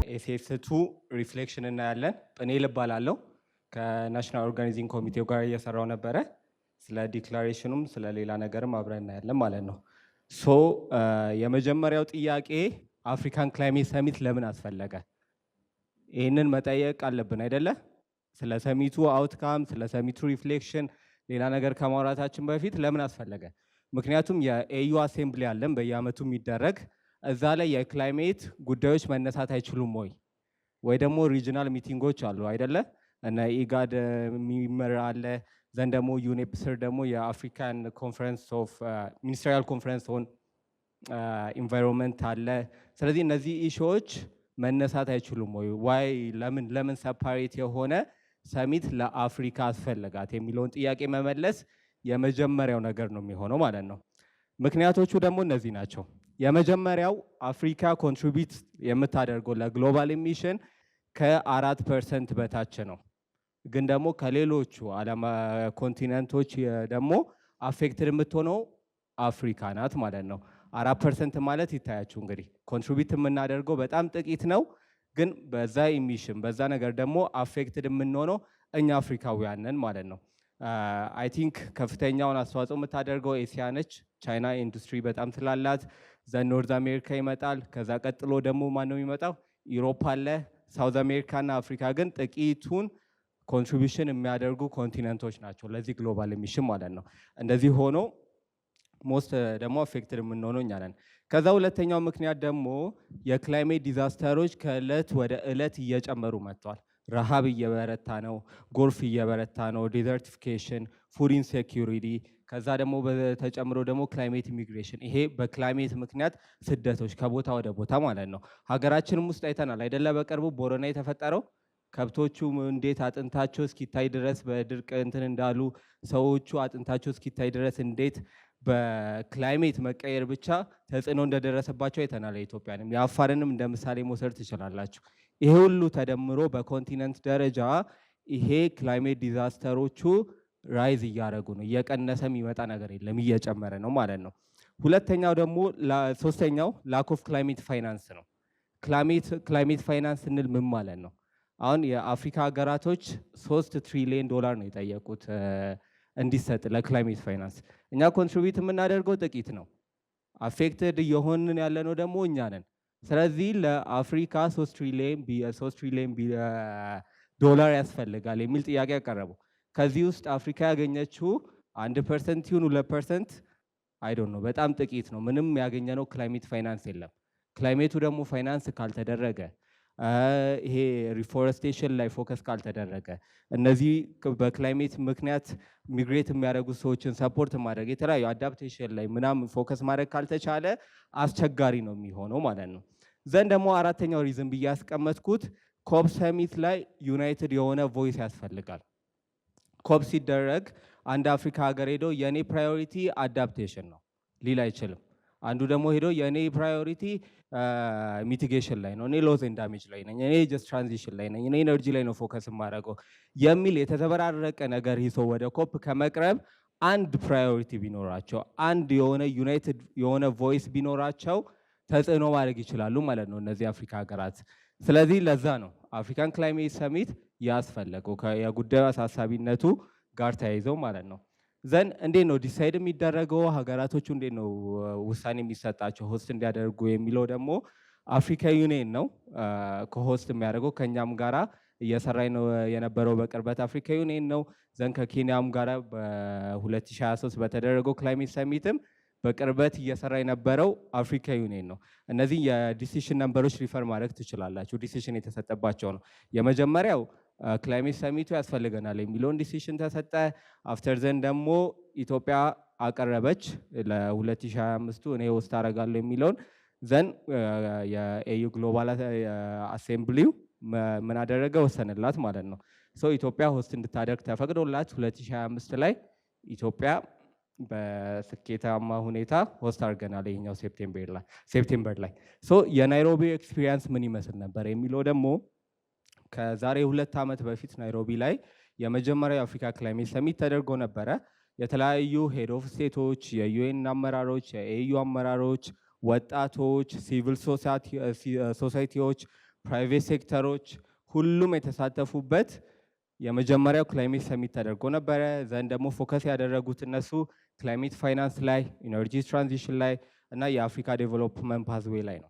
ኤስኤስ2 ሪፍሌክሽን እናያለን። ጵኔል እባላለሁ። ከናሽናል ኦርጋናይዚንግ ኮሚቴው ጋር እየሰራው ነበረ። ስለ ዲክላሬሽኑም ስለ ሌላ ነገርም አብረን እናያለን ማለት ነው። የመጀመሪያው ጥያቄ አፍሪካን ክላይሜት ሰሚት ለምን አስፈለገ? ይህንን መጠየቅ አለብን አይደለ? ስለ ሰሚቱ አውትካም፣ ስለ ሰሚቱ ሪፍሌክሽን ሌላ ነገር ከማውራታችን በፊት ለምን አስፈለገ? ምክንያቱም የኤዩ አሴምብሊ አለን በየአመቱ የሚደረግ እዛ ላይ የክላይሜት ጉዳዮች መነሳት አይችሉም ወይ ደግሞ ሪጂናል ሚቲንጎች አሉ አይደለ? እና ኢጋድ የሚመራ አለ። ዘንድ ደግሞ ዩኔፕ ስር ደግሞ የአፍሪካን ኮንፈረንስ ኦፍ ሚኒስትሪያል ኮንፈረንስ ኦን ኢንቫይሮንመንት አለ። ስለዚህ እነዚህ ኢሹዎች መነሳት አይችሉም ዋይ ለምን ሰፓሬት የሆነ ሰሚት ለአፍሪካ አስፈለጋት የሚለውን ጥያቄ መመለስ የመጀመሪያው ነገር ነው የሚሆነው ማለት ነው። ምክንያቶቹ ደግሞ እነዚህ ናቸው። የመጀመሪያው አፍሪካ ኮንትሪቢዩት የምታደርገው ለግሎባል ኤሚሽን ከ4% በታች ነው። ግን ደግሞ ከሌሎቹ ዓለም ኮንቲነንቶች ደግሞ አፌክትድ የምትሆነው አፍሪካ ናት ማለት ነው። 4% ማለት ይታያችሁ እንግዲህ ኮንትሪቢዩት የምናደርገው በጣም ጥቂት ነው። ግን በዛ ኢሚሽን በዛ ነገር ደግሞ አፌክትድ የምንሆነው እኛ አፍሪካውያን ነን ማለት ነው። አይ ቲንክ ከፍተኛውን አስተዋጽኦ የምታደርገው ኤሲያ ነች። ቻይና ኢንዱስትሪ በጣም ስላላት ኖርዝ አሜሪካ ይመጣል። ከዛ ቀጥሎ ደግሞ ማነው የሚመጣው? ኢሮፕ አለ። ሳውዝ አሜሪካ እና አፍሪካ ግን ጥቂቱን ኮንትሪቢሽን የሚያደርጉ ኮንቲነንቶች ናቸው ለዚህ ግሎባል ኤሚሽን ማለት ነው። እንደዚህ ሆኖ ሞስት ደግሞ አፌክትድ የምንሆነው እኛ ነን። ከዛ ሁለተኛው ምክንያት ደግሞ የክላይሜት ዲዛስተሮች ከእለት ወደ እለት እየጨመሩ መጥተዋል። ረሃብ እየበረታ ነው፣ ጎርፍ እየበረታ ነው፣ ዴዘርቲፊኬሽን፣ ፉድ ኢንሴኪሪቲ፣ ከዛ ደግሞ በተጨምሮ ደግሞ ክላይሜት ኢሚግሬሽን። ይሄ በክላይሜት ምክንያት ስደቶች ከቦታ ወደ ቦታ ማለት ነው። ሀገራችንም ውስጥ አይተናል አይደለ? በቅርቡ ቦረና የተፈጠረው ከብቶቹ እንዴት አጥንታቸው እስኪታይ ድረስ በድርቅ እንትን እንዳሉ፣ ሰዎቹ አጥንታቸው እስኪታይ ድረስ እንዴት በክላይሜት መቀየር ብቻ ተጽዕኖ እንደደረሰባቸው አይተናል። የኢትዮጵያንም የአፋርንም እንደ ምሳሌ መውሰድ ትችላላችሁ። ይሄ ሁሉ ተደምሮ በኮንቲነንት ደረጃ ይሄ ክላይሜት ዲዛስተሮቹ ራይዝ እያደረጉ ነው። እየቀነሰ የሚመጣ ነገር የለም፣ እየጨመረ ነው ማለት ነው። ሁለተኛው ደግሞ ሶስተኛው ላክ ኦፍ ክላይሜት ፋይናንስ ነው። ክላይሜት ፋይናንስ ስንል ምን ማለት ነው? አሁን የአፍሪካ ሀገራቶች 3 ትሪሊየን ዶላር ነው የጠየቁት እንዲሰጥ ለክላይሜት ፋይናንስ። እኛ ኮንትሪቢዩት የምናደርገው ጥቂት ነው። አፌክትድ የሆንን ያለነው ደግሞ እኛ ነን። ስለዚህ ለአፍሪካ 3 ትሪሊየን ዶላር ያስፈልጋል የሚል ጥያቄ ያቀረቡ። ከዚህ ውስጥ አፍሪካ ያገኘችው 1% ይሁን 2% አይ ዶንት ኖ፣ በጣም ጥቂት ነው። ምንም ያገኘነው ክላይሜት ፋይናንስ የለም። ክላይሜቱ ደግሞ ፋይናንስ ካልተደረገ፣ ይሄ ሪፎረስቴሽን ላይ ፎከስ ካልተደረገ፣ እነዚህ በክላይሜት ምክንያት ሚግሬት የሚያደርጉ ሰዎችን ሰፖርት ማድረግ፣ የተለያዩ አዳፕቴሽን ላይ ምናምን ፎከስ ማድረግ ካልተቻለ አስቸጋሪ ነው የሚሆነው ማለት ነው። ዘንድ ደግሞ አራተኛው ሪዝን ብዬ ያስቀመጥኩት ኮፕ ሰሚት ላይ ዩናይትድ የሆነ ቮይስ ያስፈልጋል። ኮፕ ሲደረግ አንድ አፍሪካ ሀገር ሄዶ የኔ ፕራዮሪቲ አዳፕቴሽን ነው ሊል አይችልም። አንዱ ደግሞ ሄዶ የኔ ፕራዮሪቲ ሚቲጌሽን ላይ ነው፣ እኔ ሎዝ ኤንድ ዳሜጅ ላይ ነኝ፣ እኔ ጀስት ትራንዚሽን ላይ ነኝ፣ እኔ ኤነርጂ ላይ ነው ፎከስ የማደርገው የሚል የተዘበራረቀ ነገር ይዞ ወደ ኮፕ ከመቅረብ አንድ ፕራዮሪቲ ቢኖራቸው፣ አንድ የሆነ ዩናይትድ የሆነ ቮይስ ቢኖራቸው ተጽዕኖ ማድረግ ይችላሉ ማለት ነው እነዚህ አፍሪካ ሀገራት። ስለዚህ ለዛ ነው አፍሪካን ክላይሜት ሰሚት ያስፈለገው የጉዳዩ አሳሳቢነቱ ጋር ተያይዘው ማለት ነው። ዘንድ እንዴት ነው ዲሳይድ የሚደረገው? ሀገራቶቹ እንዴት ነው ውሳኔ የሚሰጣቸው ሆስት እንዲያደርጉ የሚለው ደግሞ አፍሪካ ዩኒየን ነው ከሆስት የሚያደርገው። ከኛም ጋራ እየሰራ ነው የነበረው በቅርበት አፍሪካ ዩኒየን ነው። ዘንድ ከኬንያም ጋራ በ2023 በተደረገው ክላይሜት ሰሚትም በቅርበት እየሰራ የነበረው አፍሪካ ዩኒየን ነው። እነዚህ የዲሲሽን ነምበሮች ሪፈር ማድረግ ትችላላችሁ። ዲሲሽን የተሰጠባቸው ነው። የመጀመሪያው ክላይሜት ሰሚቱ ያስፈልገናል የሚለውን ዲሲሽን ተሰጠ። አፍተር ዘን ደግሞ ኢትዮጵያ አቀረበች ለ2025 እኔ ሆስት አደርጋለሁ የሚለውን ዘን የኤዩ ግሎባል አሴምብሊው ምን አደረገ? ወሰንላት ማለት ነው። ኢትዮጵያ ሆስት እንድታደርግ ተፈቅዶላት 2025 ላይ ኢትዮጵያ በስኬታማ ሁኔታ ሆስት አድርገናል። ይሄኛው ሴፕቴምበር ላይ የናይሮቢ ኤክስፒሪየንስ ምን ይመስል ነበር የሚለው ደግሞ ከዛሬ 2 ዓመት በፊት ናይሮቢ ላይ የመጀመሪያው የአፍሪካ ክላይሜት ሰሚት ተደርጎ ነበረ። የተለያዩ ሄድ ኦፍ ስቴቶች፣ የዩኤን አመራሮች፣ የኤዩ አመራሮች፣ ወጣቶች፣ ሲቪል ሶሳይቲዎች፣ ፕራይቬት ሴክተሮች ሁሉም የተሳተፉበት የመጀመሪያው ክላይሜት ሰሚት ተደርጎ ነበረ። ዘንድ ደግሞ ፎከስ ያደረጉት እነሱ ክላይሜት ፋይናንስ ላይ፣ ኢነርጂ ትራንዚሽን ላይ እና የአፍሪካ ዴቨሎፕመንት ፓዝዌይ ላይ ነው።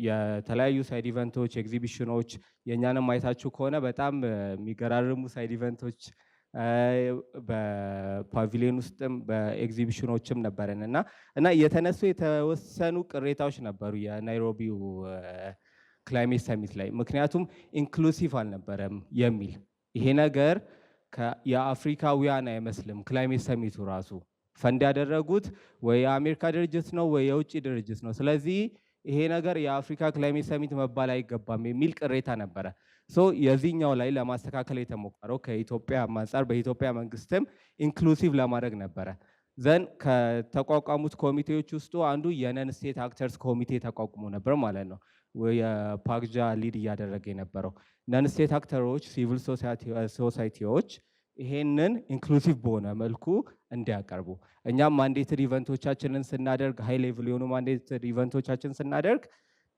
የተለያዩ ሳይድ ኢቨንቶች፣ ኤግዚቢሽኖች የእኛንም ማየታችሁ ከሆነ በጣም የሚገራርሙ ሳይድ ኢቨንቶች በፓቪሊዮን ውስጥም በኤግዚቢሽኖችም ነበረን እና የተነሱ የተወሰኑ ቅሬታዎች ነበሩ የናይሮቢው ክላይሜት ሰሚት ላይ። ምክንያቱም ኢንክሉሲቭ አልነበረም የሚል ይሄ ነገር የአፍሪካውያን አይመስልም። ክላይሜት ሰሚቱ ራሱ ፈንድ ያደረጉት ወይ የአሜሪካ ድርጅት ነው ወይ የውጭ ድርጅት ነው። ስለዚህ ይሄ ነገር የአፍሪካ ክላይሜት ሰሚት መባል አይገባም የሚል ቅሬታ ነበረ። የዚህኛው ላይ ለማስተካከል የተሞከረው ከኢትዮጵያ አንጻር በኢትዮጵያ መንግስትም ኢንክሉሲቭ ለማድረግ ነበረ። ዘን ከተቋቋሙት ኮሚቴዎች ውስጡ አንዱ የነን ስቴት አክተርስ ኮሚቴ ተቋቁሞ ነበር ማለት ነው። የፓክጃ ሊድ እያደረገ የነበረው ነን ስቴት አክተሮች፣ ሲቪል ሶሳይቲዎች ይሄንን ኢንክሉሲቭ በሆነ መልኩ እንዲያቀርቡ እኛም ማንዴትድ ኢቨንቶቻችንን ስናደርግ ሃይ ሌቭል የሆኑ ማንዴትድ ኢቨንቶቻችን ስናደርግ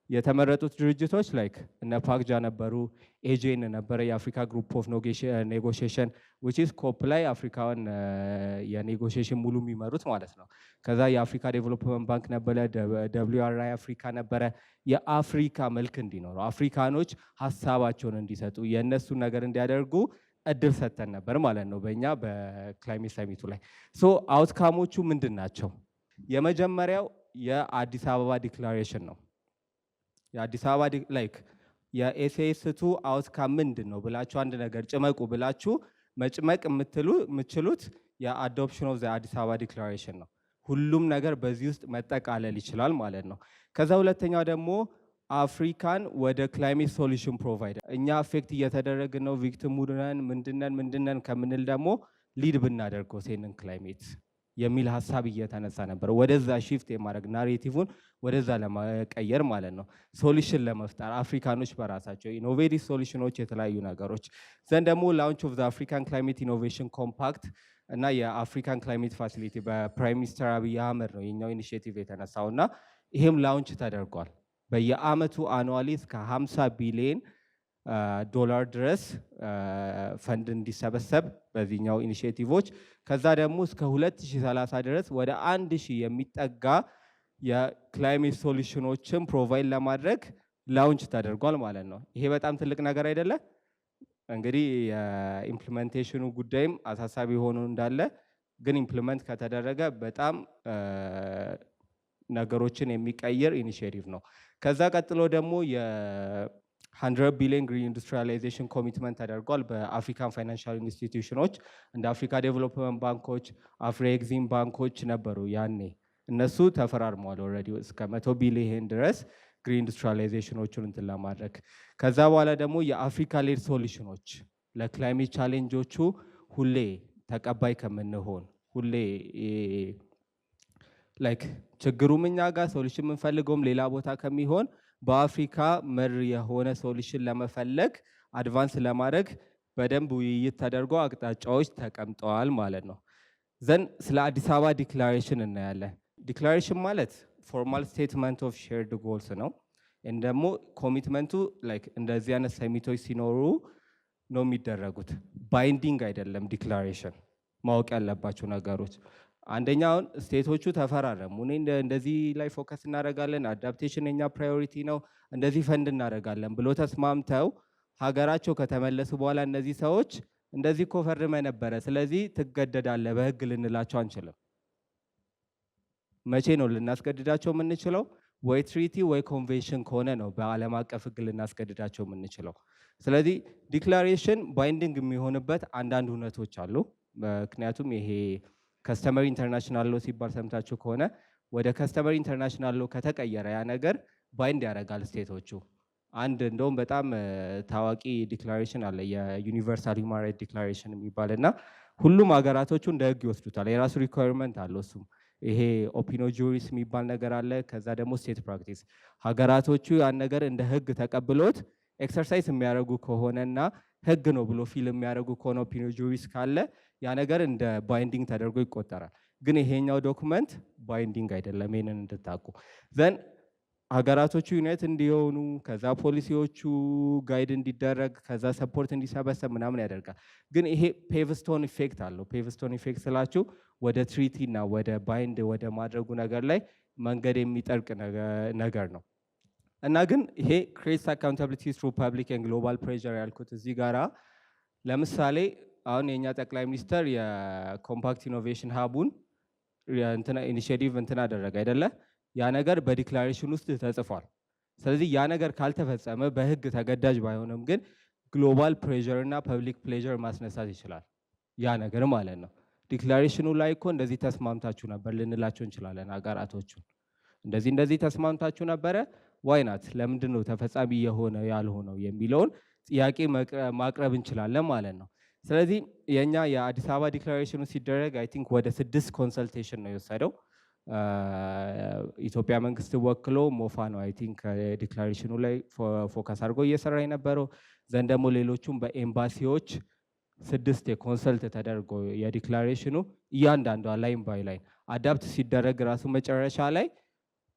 የተመረጡት ድርጅቶች ላይክ እነ ፓክጃ ነበሩ፣ ኤጄን ነበረ የአፍሪካ ግሩፕ ኦፍ ኔጎሽዬሽን ዊች ኢዝ ኮፕ ላይ አፍሪካውን የኔጎሽዬሽን ሙሉ የሚመሩት ማለት ነው። ከዛ የአፍሪካ ዴቨሎፕመንት ባንክ ነበረ፣ WRI አፍሪካ ነበረ። የአፍሪካ መልክ እንዲኖረው አፍሪካኖች ሀሳባቸውን እንዲሰጡ የእነሱን ነገር እንዲያደርጉ እድል ሰጥተን ነበር ማለት ነው በእኛ በክላይሜት ሰሚቱ ላይ። አውትካሞቹ ምንድን ናቸው? የመጀመሪያው የአዲስ አበባ ዲክላሬሽን ነው። የአዲስ አበባ ላይክ የኤስኤስ2 አውትካም ምንድን ነው ብላችሁ አንድ ነገር ጭመቁ ብላችሁ መጭመቅ የምትችሉት የአዶፕሽን ኦፍ አዲስ አበባ ዲክላሬሽን ነው። ሁሉም ነገር በዚህ ውስጥ መጠቃለል ይችላል ማለት ነው። ከዛ ሁለተኛው ደግሞ አፍሪካን ወደ ክላይሜት ሶሉሽን ፕሮቫይደር እኛ አፌክት እየተደረግን ነው ቪክቲም ነን ምንድነን ከምንል ደግሞ ሊድ ብናደርገው ሴንን ክላይሜት የሚል ሀሳብ እየተነሳ ነበር። ወደዛ ሺፍት የማድረግ ናሬቲቭን ወደዛ ለመቀየር ማለት ነው። ሶሉሽን ለመፍጠር አፍሪካኖች በራሳቸው ኢኖቬቲቭ ሶሉሽኖች፣ የተለያዩ ነገሮች ዘንድ ደግሞ ላውንች ኦፍ ዘ አፍሪካን ክላይሜት ኢኖቬሽን ኮምፓክት እና የአፍሪካን ክላይሜት ፋሲሊቲ በፕራይም ሚኒስተር አብይ አህመድ ነው የኛው ኢኒሺየቲቭ የተነሳው እና ይሄም ላውንች ተደርጓል። በየአመቱ አኑዋሊ እስከ 50 ቢሊዮን ዶላር ድረስ ፈንድ እንዲሰበሰብ በዚህኛው ኢኒሺየቲቮች ከዛ ደግሞ እስከ 2030 ድረስ ወደ 1000 የሚጠጋ የክላይሜት ሶሉሽኖችን ፕሮቫይድ ለማድረግ ላውንች ተደርጓል ማለት ነው። ይሄ በጣም ትልቅ ነገር አይደለ? እንግዲህ የኢምፕሊሜንቴሽኑ ጉዳይም አሳሳቢ ሆኖ እንዳለ ግን ኢምፕሊመንት ከተደረገ በጣም ነገሮችን የሚቀይር ኢኒሺየቲቭ ነው። ከዛ ቀጥሎ ደግሞ የ100 ቢሊዮን ግሪን ኢንዱስትሪያላይዜሽን ኮሚትመንት ተደርጓል በአፍሪካን ፋይናንሻል ኢንስቲትዩሽኖች እንደ አፍሪካ ዴቨሎፕመንት ባንኮች፣ አፍሪ ኤግዚም ባንኮች ነበሩ ያኔ። እነሱ ተፈራርመዋል ኦልሬዲ እስከ 100 ቢሊዮን ድረስ ግሪን ኢንዱስትሪያላይዜሽኖቹን እንትን ለማድረግ። ከዛ በኋላ ደግሞ የአፍሪካ ሌድ ሶሉሽኖች ለክላይሜት ቻሌንጆቹ ሁሌ ተቀባይ ከምንሆን ሁሌ ላይክ ችግሩም እኛ ጋር ሶሉሽን የምንፈልገውም ሌላ ቦታ ከሚሆን በአፍሪካ መር የሆነ ሶሉሽን ለመፈለግ አድቫንስ ለማድረግ በደንብ ውይይት ተደርጎ አቅጣጫዎች ተቀምጠዋል ማለት ነው። ዘን ስለ አዲስ አበባ ዲክላሬሽን እናያለን። ዲክላሬሽን ማለት ፎርማል ስቴትመንት ኦፍ ሼርድ ጎልስ ነው። ደግሞ ኮሚትመንቱ ላይክ እንደዚህ አይነት ሰሚቶች ሲኖሩ ነው የሚደረጉት። ባይንዲንግ አይደለም። ዲክላሬሽን ማወቅ ያለባቸው ነገሮች አንደኛውን ስቴቶቹ ተፈራረሙ። እኔ እንደዚህ ላይ ፎከስ እናደርጋለን፣ አዳፕቴሽን የኛ ፕራዮሪቲ ነው፣ እንደዚህ ፈንድ እናደርጋለን ብሎ ተስማምተው ሀገራቸው ከተመለሱ በኋላ እነዚህ ሰዎች እንደዚህ እኮ ፈርመ ነበረ፣ ስለዚህ ትገደዳለህ፣ በህግ ልንላቸው አንችልም። መቼ ነው ልናስገድዳቸው የምንችለው? ወይ ትሪቲ ወይ ኮንቬንሽን ከሆነ ነው በዓለም አቀፍ ህግ ልናስገድዳቸው የምንችለው። ስለዚህ ዲክላሬሽን ባይንዲንግ የሚሆንበት አንዳንድ ሁነቶች አሉ። ምክንያቱም ይሄ ከስተመር ኢንተርናሽናል ሎ ሲባል ሰምታችሁ ከሆነ ወደ ከስተመር ኢንተርናሽናል ሎ ከተቀየረ ያ ነገር ባይንድ ያደርጋል ስቴቶቹ። አንድ እንደውም በጣም ታዋቂ ዲክላሬሽን አለ የዩኒቨርሳል ሁማን ራይት ዲክላሬሽን የሚባል እና ሁሉም ሀገራቶቹ እንደ ህግ ይወስዱታል። የራሱ ሪኳየርመንት አለው። እሱም ይሄ ኦፒኖ ጁሪስ የሚባል ነገር አለ። ከዛ ደግሞ ስቴት ፕራክቲስ ሀገራቶቹ ያን ነገር እንደ ህግ ተቀብሎት ኤክሰርሳይዝ የሚያደርጉ ከሆነና ህግ ነው ብሎ ፊል የሚያደርጉ ከሆነ ኦፒኖ ጁሪስ ካለ ያ ነገር እንደ ባይንዲንግ ተደርጎ ይቆጠራል። ግን ይሄኛው ዶክመንት ባይንዲንግ አይደለም። ይሄንን እንድታውቁ ዘን ሀገራቶቹ ዩናይት እንዲሆኑ ከዛ ፖሊሲዎቹ ጋይድ እንዲደረግ ከዛ ሰፖርት እንዲሰበሰብ ምናምን ያደርጋል። ግን ይሄ ፔቭስቶን ኢፌክት አለው። ፔቭስቶን ኢፌክት ስላችሁ ወደ ትሪቲ እና ወደ ባይንድ ወደ ማድረጉ ነገር ላይ መንገድ የሚጠርቅ ነገር ነው። እና ግን ይሄ ክሬትስ አካውንታቢሊቲ ትሩ ፐብሊክ ኤንድ ግሎባል ፕሬዠር ያልኩት እዚህ ጋራ ለምሳሌ አሁን የእኛ ጠቅላይ ሚኒስተር የኮምፓክት ኢኖቬሽን ሀቡን ኢኒሽቲቭ እንትን አደረገ አይደለ? ያ ነገር በዲክላሬሽን ውስጥ ተጽፏል። ስለዚህ ያ ነገር ካልተፈጸመ በህግ ተገዳጅ ባይሆንም ግን ግሎባል ፕሬዠር እና ፐብሊክ ፕሌዠር ማስነሳት ይችላል ያ ነገር ማለት ነው። ዲክላሬሽኑ ላይ እኮ እንደዚህ ተስማምታችሁ ነበር ልንላቸው እንችላለን ሀገራቶቹን። እንደዚህ ተስማምታችሁ ነበረ፣ ዋይናት ለምንድን ነው ተፈጻሚ የሆነ ያልሆነው የሚለውን ጥያቄ ማቅረብ እንችላለን ማለት ነው። ስለዚህ የኛ የአዲስ አበባ ዲክላሬሽኑ ሲደረግ አይ ቲንክ ወደ 6 ኮንሰልቴሽን ነው የወሰደው። ኢትዮጵያ መንግስት ወክሎ ሞፋ ነው አይ ቲንክ ዲክላሬሽኑ ላይ ፎከስ አድርጎ እየሰራ የነበረው። ዘንድ ደግሞ ሌሎቹም በኤምባሲዎች 6 የኮንሰልት ተደርጎ የዲክላሬሽኑ እያንዳንዷ ላይን ባይ ላይን አዳፕት ሲደረግ ራሱ መጨረሻ ላይ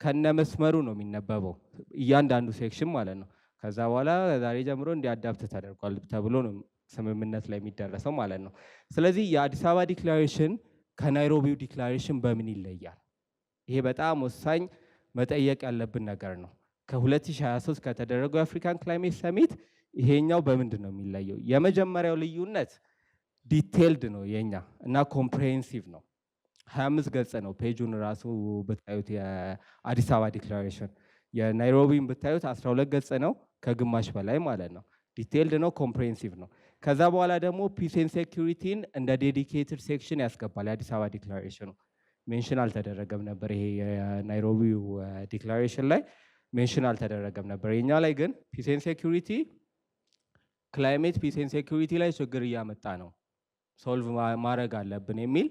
ከነ መስመሩ ነው የሚነበበው እያንዳንዱ ሴክሽን ማለት ነው። ከዛ በኋላ ዛሬ ጀምሮ እንዲያዳፕት ተደርጓል ተብሎ ነው ስምምነት ላይ የሚደረሰው ማለት ነው። ስለዚህ የአዲስ አበባ ዲክላሬሽን ከናይሮቢው ዲክላሬሽን በምን ይለያል? ይሄ በጣም ወሳኝ መጠየቅ ያለብን ነገር ነው። ከ2023 ከተደረገው የአፍሪካን ክላይሜት ሰሚት ይሄኛው በምንድን ነው የሚለየው? የመጀመሪያው ልዩነት ዲቴይልድ ነው የኛ እና ኮምፕሬሄንሲቭ ነው። 25 ገጽ ነው ፔጁን ራሱ ብታዩት የአዲስ አበባ ዲክላሬሽን። የናይሮቢን ብታዩት 12 ገጽ ነው ከግማሽ በላይ ማለት ነው። ዲቴይልድ ነው፣ ኮምፕሬሄንሲቭ ነው። ከዛ በኋላ ደግሞ ፒስ ኤንድ ሴኩሪቲን እንደ ዴዲኬትድ ሴክሽን ያስገባል። የአዲስ አበባ ዲክላሬሽኑ ሜንሽን አልተደረገም ነበር። ይሄ የናይሮቢው ዲክላሬሽን ላይ ሜንሽን አልተደረገም ነበር። የኛ ላይ ግን ፒስ ኤንድ ሴኩሪቲ ክላይሜት ፒስ ኤንድ ሴኩሪቲ ላይ ችግር እያመጣ ነው፣ ሶልቭ ማድረግ አለብን የሚል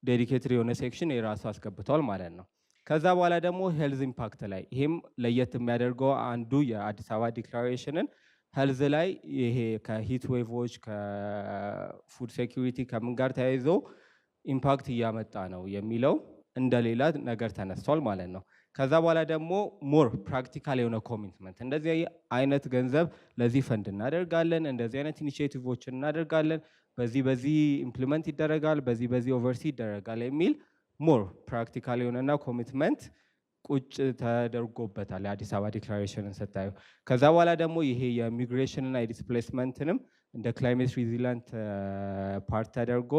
ዴዲኬትድ የሆነ ሴክሽን የራሱ አስገብቷል ማለት ነው። ከዛ በኋላ ደግሞ ሄልዝ ኢምፓክት ላይ ይሄም ለየት የሚያደርገው አንዱ የአዲስ አበባ ዲክላሬሽንን ሄልዝ ላይ ይሄ ከሂት ዌቮች ከፉድ ሴኩሪቲ ከምን ጋር ተያይዞ ኢምፓክት እያመጣ ነው የሚለው እንደሌላ ነገር ተነስቷል ማለት ነው። ከዛ በኋላ ደግሞ ሞር ፕራክቲካል የሆነ ኮሚትመንት እንደዚህ አይነት ገንዘብ ለዚህ ፈንድ እናደርጋለን፣ እንደዚህ አይነት ኢኒሼቲቮችን እናደርጋለን፣ በዚህ ኢምፕሊመንት ይደረጋል፣ በዚህ ኦቨርሲ ይደረጋል የሚል ሞር ፕራክቲካል የሆነና ኮሚትመንት ቁጭ ተደርጎበታል የአዲስ አበባ ዲክላሬሽንን ስታዩ። ከዛ በኋላ ደግሞ ይሄ የኢሚግሬሽንና የዲስፕሌስመንትንም እንደ ክላይሜት ሪዚላንት ፓርት ተደርጎ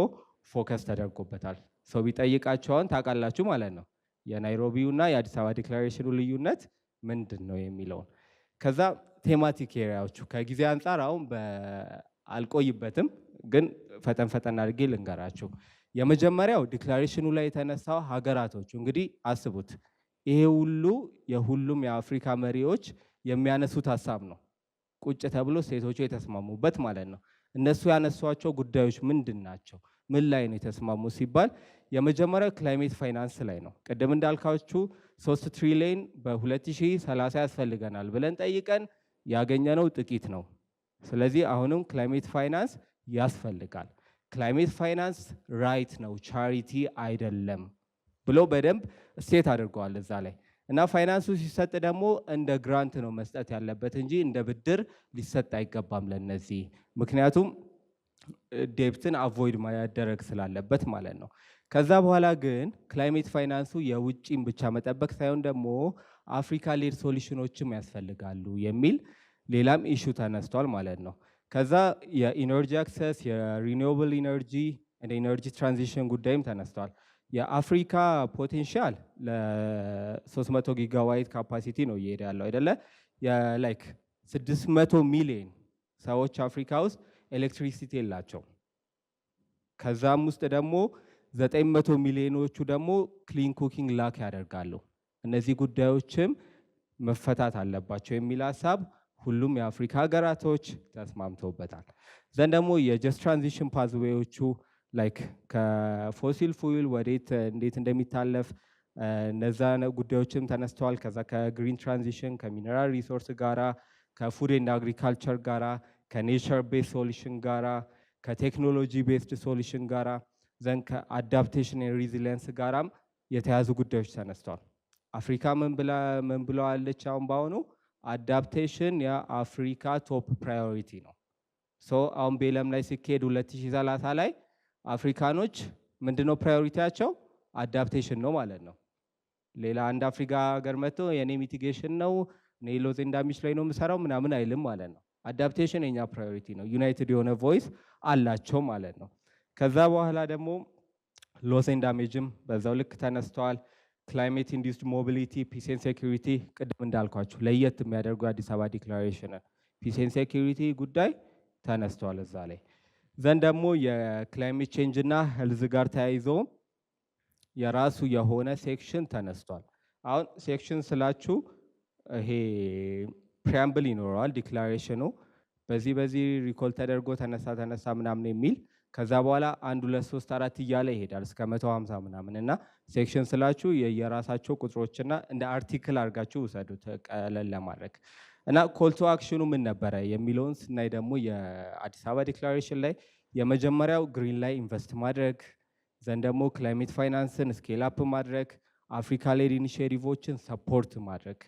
ፎከስ ተደርጎበታል። ሰው ቢጠይቃቸውን ታውቃላችሁ ማለት ነው የናይሮቢው እና የአዲስ አበባ ዲክላሬሽኑ ልዩነት ምንድን ነው የሚለውን። ከዛ ቴማቲክ ኤሪያዎቹ ከጊዜ አንጻር አሁን አልቆይበትም፣ ግን ፈጠን አድርጌ ልንገራችሁ። የመጀመሪያው ዲክላሬሽኑ ላይ የተነሳው ሀገራቶቹ እንግዲህ አስቡት፣ ይሄ ሁሉ የሁሉም የአፍሪካ መሪዎች የሚያነሱት ሀሳብ ነው ቁጭ ተብሎ ሴቶቹ የተስማሙበት ማለት ነው። እነሱ ያነሷቸው ጉዳዮች ምንድን ናቸው? ምን ላይ ነው የተስማሙ ሲባል የመጀመሪያው ክላይሜት ፋይናንስ ላይ ነው። ቅድም እንዳልካችሁ 3 ትሪሊየን በ2030 ያስፈልገናል ብለን ጠይቀን ያገኘነው ጥቂት ነው። ስለዚህ አሁንም ክላይሜት ፋይናንስ ያስፈልጋል። ክላይሜት ፋይናንስ ራይት ነው፣ ቻሪቲ አይደለም ብለው በደንብ ስቴት አድርገዋል እዛ ላይ። እና ፋይናንሱ ሲሰጥ ደግሞ እንደ ግራንት ነው መስጠት ያለበት እንጂ እንደ ብድር ሊሰጥ አይገባም ለነዚህ፣ ምክንያቱም ዴብትን አቮይድ ማያደረግ ስላለበት ማለት ነው። ከዛ በኋላ ግን ክላይሜት ፋይናንሱ የውጭን ብቻ መጠበቅ ሳይሆን ደግሞ አፍሪካ ሌድ ሶሉሽኖችም ያስፈልጋሉ የሚል ሌላም ኢሹ ተነስቷል ማለት ነው። ከዛ የኢነርጂ አክሰስ፣ የሪኒዌብል ኢነርጂ እንደ ኢነርጂ ትራንዚሽን ጉዳይም ተነስቷል። የአፍሪካ ፖቴንሻል ለ300 ጊጋዋይት ካፓሲቲ ነው እየሄደ ያለው አይደለ? የላይክ 600 ሚሊዮን ሰዎች አፍሪካ ውስጥ ኤሌክትሪሲቲ የላቸው። ከዛም ውስጥ ደግሞ 900 ሚሊዮኖቹ ደግሞ ክሊን ኩኪንግ ላክ ያደርጋሉ። እነዚህ ጉዳዮችም መፈታት አለባቸው የሚል ሀሳብ ሁሉም የአፍሪካ ሀገራቶች ተስማምተውበታል። ዘንድ ደግሞ የጀስት ትራንዚሽን ፓዝዌዎቹ ላይክ ከፎሲል ፉል ወዴት እንዴት እንደሚታለፍ እነዛ ጉዳዮችም ተነስተዋል። ከዛ ከግሪን ትራንዚሽን ከሚነራል ሪሶርስ ጋራ ከፉድ ኤንድ አግሪካልቸር ጋራ ከኔቸር ቤስድ ሶሉሽን ጋራ ከቴክኖሎጂ ቤስድ ሶሉሽን ጋራ ዘንድ ከአዳፕቴሽን ሪዚሊየንስ ጋራም የተያዙ ጉዳዮች ተነስተዋል። አፍሪካ ምን ብለዋለች? አሁን በአሁኑ አዳፕቴሽን የአፍሪካ ቶፕ ፕራዮሪቲ ነው። ሶ አሁን ቤለም ላይ ሲካሄድ 2030 ላይ አፍሪካኖች ምንድነው ፕራዮሪቲያቸው? አዳፕቴሽን ነው ማለት ነው። ሌላ አንድ አፍሪካ ሀገር መጥቶ የኔ ሚቲጌሽን ነው እኔ ሎዝ ኤንድ ዳሜጅ ላይ ነው የምሰራው ምናምን አይልም ማለት ነው። አዳፕቴሽን የኛ ፕራዮሪቲ ነው። ዩናይትድ የሆነ ቮይስ አላቸው ማለት ነው። ከዛ በኋላ ደግሞ ሎስ ኤንድ ዳሜጅም በዛው ልክ ተነስተዋል። ክላይሜት ኢንዱስድ ሞቢሊቲ፣ ፒስ ኤንድ ሴኩሪቲ ቅድም እንዳልኳችሁ ለየት የሚያደርጉ አዲስ አበባ ዲክላሬሽን ፒስ ኤንድ ሴኩሪቲ ጉዳይ ተነስተዋል እዛ ላይ። ዘንድ ደግሞ የክላይሜት ቼንጅ እና ሄልዝ ጋር ተያይዞ የራሱ የሆነ ሴክሽን ተነስቷል። አሁን ሴክሽን ስላችሁ ይሄ ፕሪያምብል ይኖረዋል ዲክላሬሽኑ በዚህ ሪኮል ተደርጎ ተነሳ ምናምን የሚል ከዛ በኋላ 1 2 3 4 እያለ ይሄዳል እስከ 150 ምናምን እና ሴክሽን ስላችሁ የራሳቸው ቁጥሮችና እንደ አርቲክል አድርጋችሁ ውሰዱት ቀለል ለማድረግ እና ኮል ቱ አክሽኑ ምን ነበረ የሚለውን ስናይ ደግሞ የአዲስ አበባ ዲክላሬሽን ላይ የመጀመሪያው ግሪን ላይ ኢንቨስት ማድረግ ዘንድ ደግሞ ክላይሜት ፋይናንስን ስኬል አፕ ማድረግ አፍሪካ ሌድ ኢኒሼቲቮችን ሰፖርት ማድረግ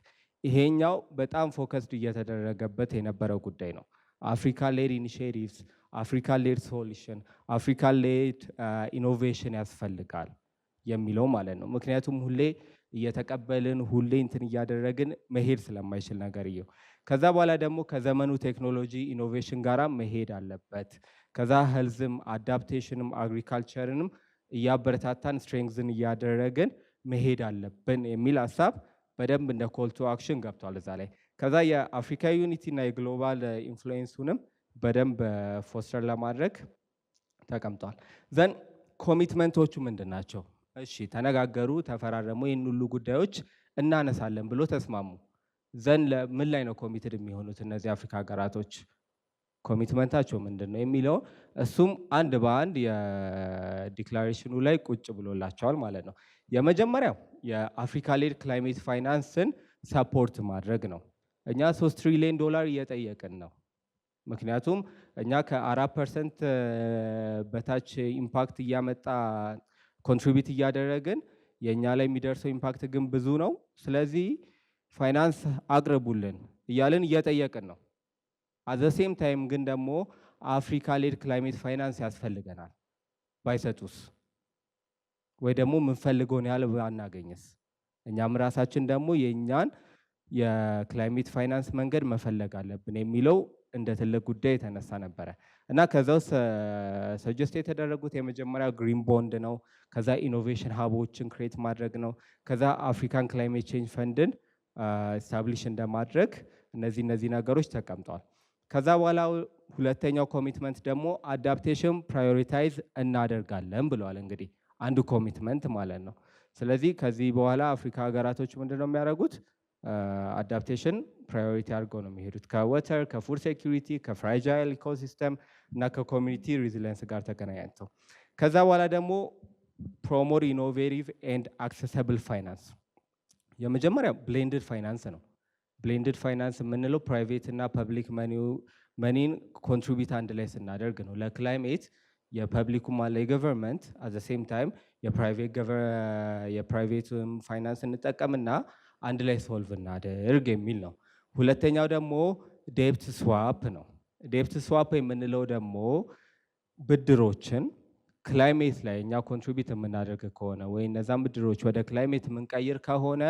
ይሄኛው በጣም ፎከስድ እየተደረገበት የነበረው ጉዳይ ነው። አፍሪካ ሌድ ኢኒሼቲቭስ፣ አፍሪካ ሌድ ሶሉሽን፣ አፍሪካ ሌድ ኢኖቬሽን ያስፈልጋል የሚለው ማለት ነው። ምክንያቱም ሁሌ እየተቀበልን ሁሌ እንትን እያደረግን መሄድ ስለማይችል ነገርየው። ከዛ በኋላ ደግሞ ከዘመኑ ቴክኖሎጂ ኢኖቬሽን ጋራ መሄድ አለበት። ከዛ ሄልዝም አዳፕቴሽንም አግሪካልቸርንም እያበረታታን ስትሬንግዝን እያደረግን መሄድ አለብን የሚል ሀሳብ በደንብ እንደ ኮል ቱ አክሽን ገብቷል እዛ ላይ። ከዛ የአፍሪካ ዩኒቲ እና የግሎባል ኢንፍሉዌንሱንም በደንብ ፎስተር ለማድረግ ተቀምጧል። ዘን ኮሚትመንቶቹ ምንድን ናቸው? እሺ ተነጋገሩ፣ ተፈራረሙ፣ ይህን ሁሉ ጉዳዮች እናነሳለን ብሎ ተስማሙ። ዘን ምን ላይ ነው ኮሚትድ የሚሆኑት እነዚህ አፍሪካ ሀገራቶች? ኮሚትመንታቸው ምንድን ነው የሚለው እሱም አንድ በአንድ የዲክላሬሽኑ ላይ ቁጭ ብሎላቸዋል ማለት ነው። የመጀመሪያው የአፍሪካ ሌድ ክላይሜት ፋይናንስን ሰፖርት ማድረግ ነው። እኛ 3 ትሪሊዮን ዶላር እየጠየቅን ነው። ምክንያቱም እኛ ከ4% በታች ኢምፓክት እያመጣ ኮንትሪቢዩት እያደረግን የእኛ ላይ የሚደርሰው ኢምፓክት ግን ብዙ ነው። ስለዚህ ፋይናንስ አቅርቡልን እያልን እየጠየቅን ነው። አዘ ሴም ታይም ግን ደግሞ አፍሪካ ሌድ ክላይሜት ፋይናንስ ያስፈልገናል። ባይሰጡስ ወይ ደግሞ የምንፈልገውን ያህል ባናገኝስ? እኛም ራሳችን ደግሞ የእኛን የክላይሜት ፋይናንስ መንገድ መፈለግ አለብን የሚለው እንደ ትልቅ ጉዳይ የተነሳ ነበረ እና ከዛ ውስጥ ሰጀስት የተደረጉት የመጀመሪያው ግሪን ቦንድ ነው። ከዛ ኢኖቬሽን ሀቦችን ክሬት ማድረግ ነው። ከዛ አፍሪካን ክላይሜት ቼንጅ ፈንድን ስታብሊሽ እንደማድረግ እነዚህ ነገሮች ተቀምጠዋል። ከዛ በኋላ ሁለተኛው ኮሚትመንት ደግሞ አዳፕቴሽን ፕራዮሪታይዝ እናደርጋለን ብለዋል። እንግዲህ አንዱ ኮሚትመንት ማለት ነው። ስለዚህ ከዚህ በኋላ አፍሪካ ሀገራቶች ምንድን ነው የሚያደርጉት? አዳፕቴሽን ፕራዮሪቲ አድርገው ነው የሚሄዱት ከወተር፣ ከፉድ ሴኪሪቲ፣ ከፍራጃይል ኢኮሲስተም እና ከኮሚኒቲ ሪዚሊየንስ ጋር ተገናኝተው። ከዛ በኋላ ደግሞ ፕሮሞት ኢኖቬቲቭ ኤንድ አክሰሰብል ፋይናንስ። የመጀመሪያ ብሌንድድ ፋይናንስ ነው። ብሌንድድ ፋይናንስ የምንለው ፕራይቬት እና ፐብሊክ መኒን ኮንትሪቢዩት አንድ ላይ ስናደርግ ነው። ለክላይሜት የፐብሊኩም አለ የገቨርንመንት አት ዘ ሴም ታይም የፕራይቬት ፋይናንስ እንጠቀምና አንድ ላይ ሶልቭ እናደርግ የሚል ነው። ሁለተኛው ደግሞ ዴፕት ስዋፕ ነው። ዴፕት ስዋፕ የምንለው ደግሞ ብድሮችን ክላይሜት ላይ እኛ ኮንትሪቢዩት የምናደርግ ከሆነ ወይ እነዛን ብድሮች ወደ ክላይሜት የምንቀይር ከሆነ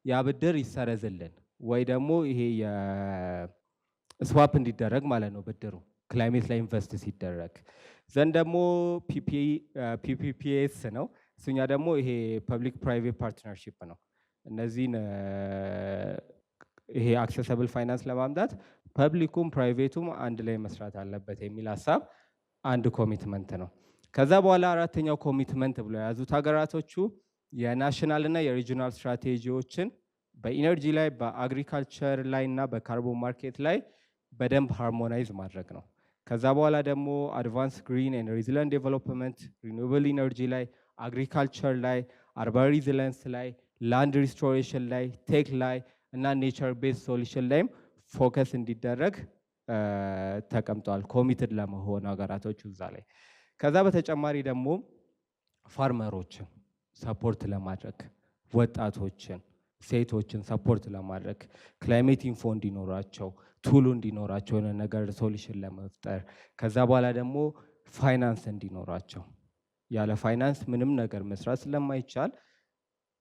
ያ ብድር ይሰረዝልን ወይ ደግሞ ይሄ የስዋፕ እንዲደረግ ማለት ነው ብድሩ ክላይሜት ላይ ኢንቨስት ሲደረግ። ዘንድ ደግሞ ፒፒፒኤስ ነው። እሱኛ ደግሞ ይሄ ፐብሊክ ፕራይቬት ፓርትነርሺፕ ነው። እነዚህን ይሄ አክሰሰብል ፋይናንስ ለማምጣት ፐብሊኩም ፕራይቬቱም አንድ ላይ መስራት አለበት የሚል ሀሳብ አንድ ኮሚትመንት ነው። ከዛ በኋላ አራተኛው ኮሚትመንት ብሎ የያዙት ሀገራቶቹ የናሽናል እና የሪጂናል ስትራቴጂዎችን በኢነርጂ ላይ በአግሪካልቸር ላይ እና በካርቦን ማርኬት ላይ በደንብ ሃርሞናይዝ ማድረግ ነው። ከዛ በኋላ ደግሞ አድቫንስ ግሪን ኤንድ ሪዚሊየንት ዴቨሎፕመንት ሪኒውብል ኢነርጂ ላይ፣ አግሪካልቸር ላይ፣ አርባን ሪዚሊየንስ ላይ፣ ላንድ ሪስቶሬሽን ላይ፣ ቴክ ላይ እና ኔቸር ቤዝ ሶሉሽን ላይም ፎከስ እንዲደረግ ተቀምጠዋል ኮሚትድ ለመሆን ሀገራቶቹ እዛ ላይ። ከዛ በተጨማሪ ደግሞ ፋርመሮችን ሰፖርት ለማድረግ ወጣቶችን ሴቶችን ሰፖርት ለማድረግ ክላይሜት ኢንፎ እንዲኖራቸው ቱሉ እንዲኖራቸው የሆነ ነገር ሶሉሽን ለመፍጠር ከዛ በኋላ ደግሞ ፋይናንስ እንዲኖራቸው ያለ ፋይናንስ ምንም ነገር መስራት ስለማይቻል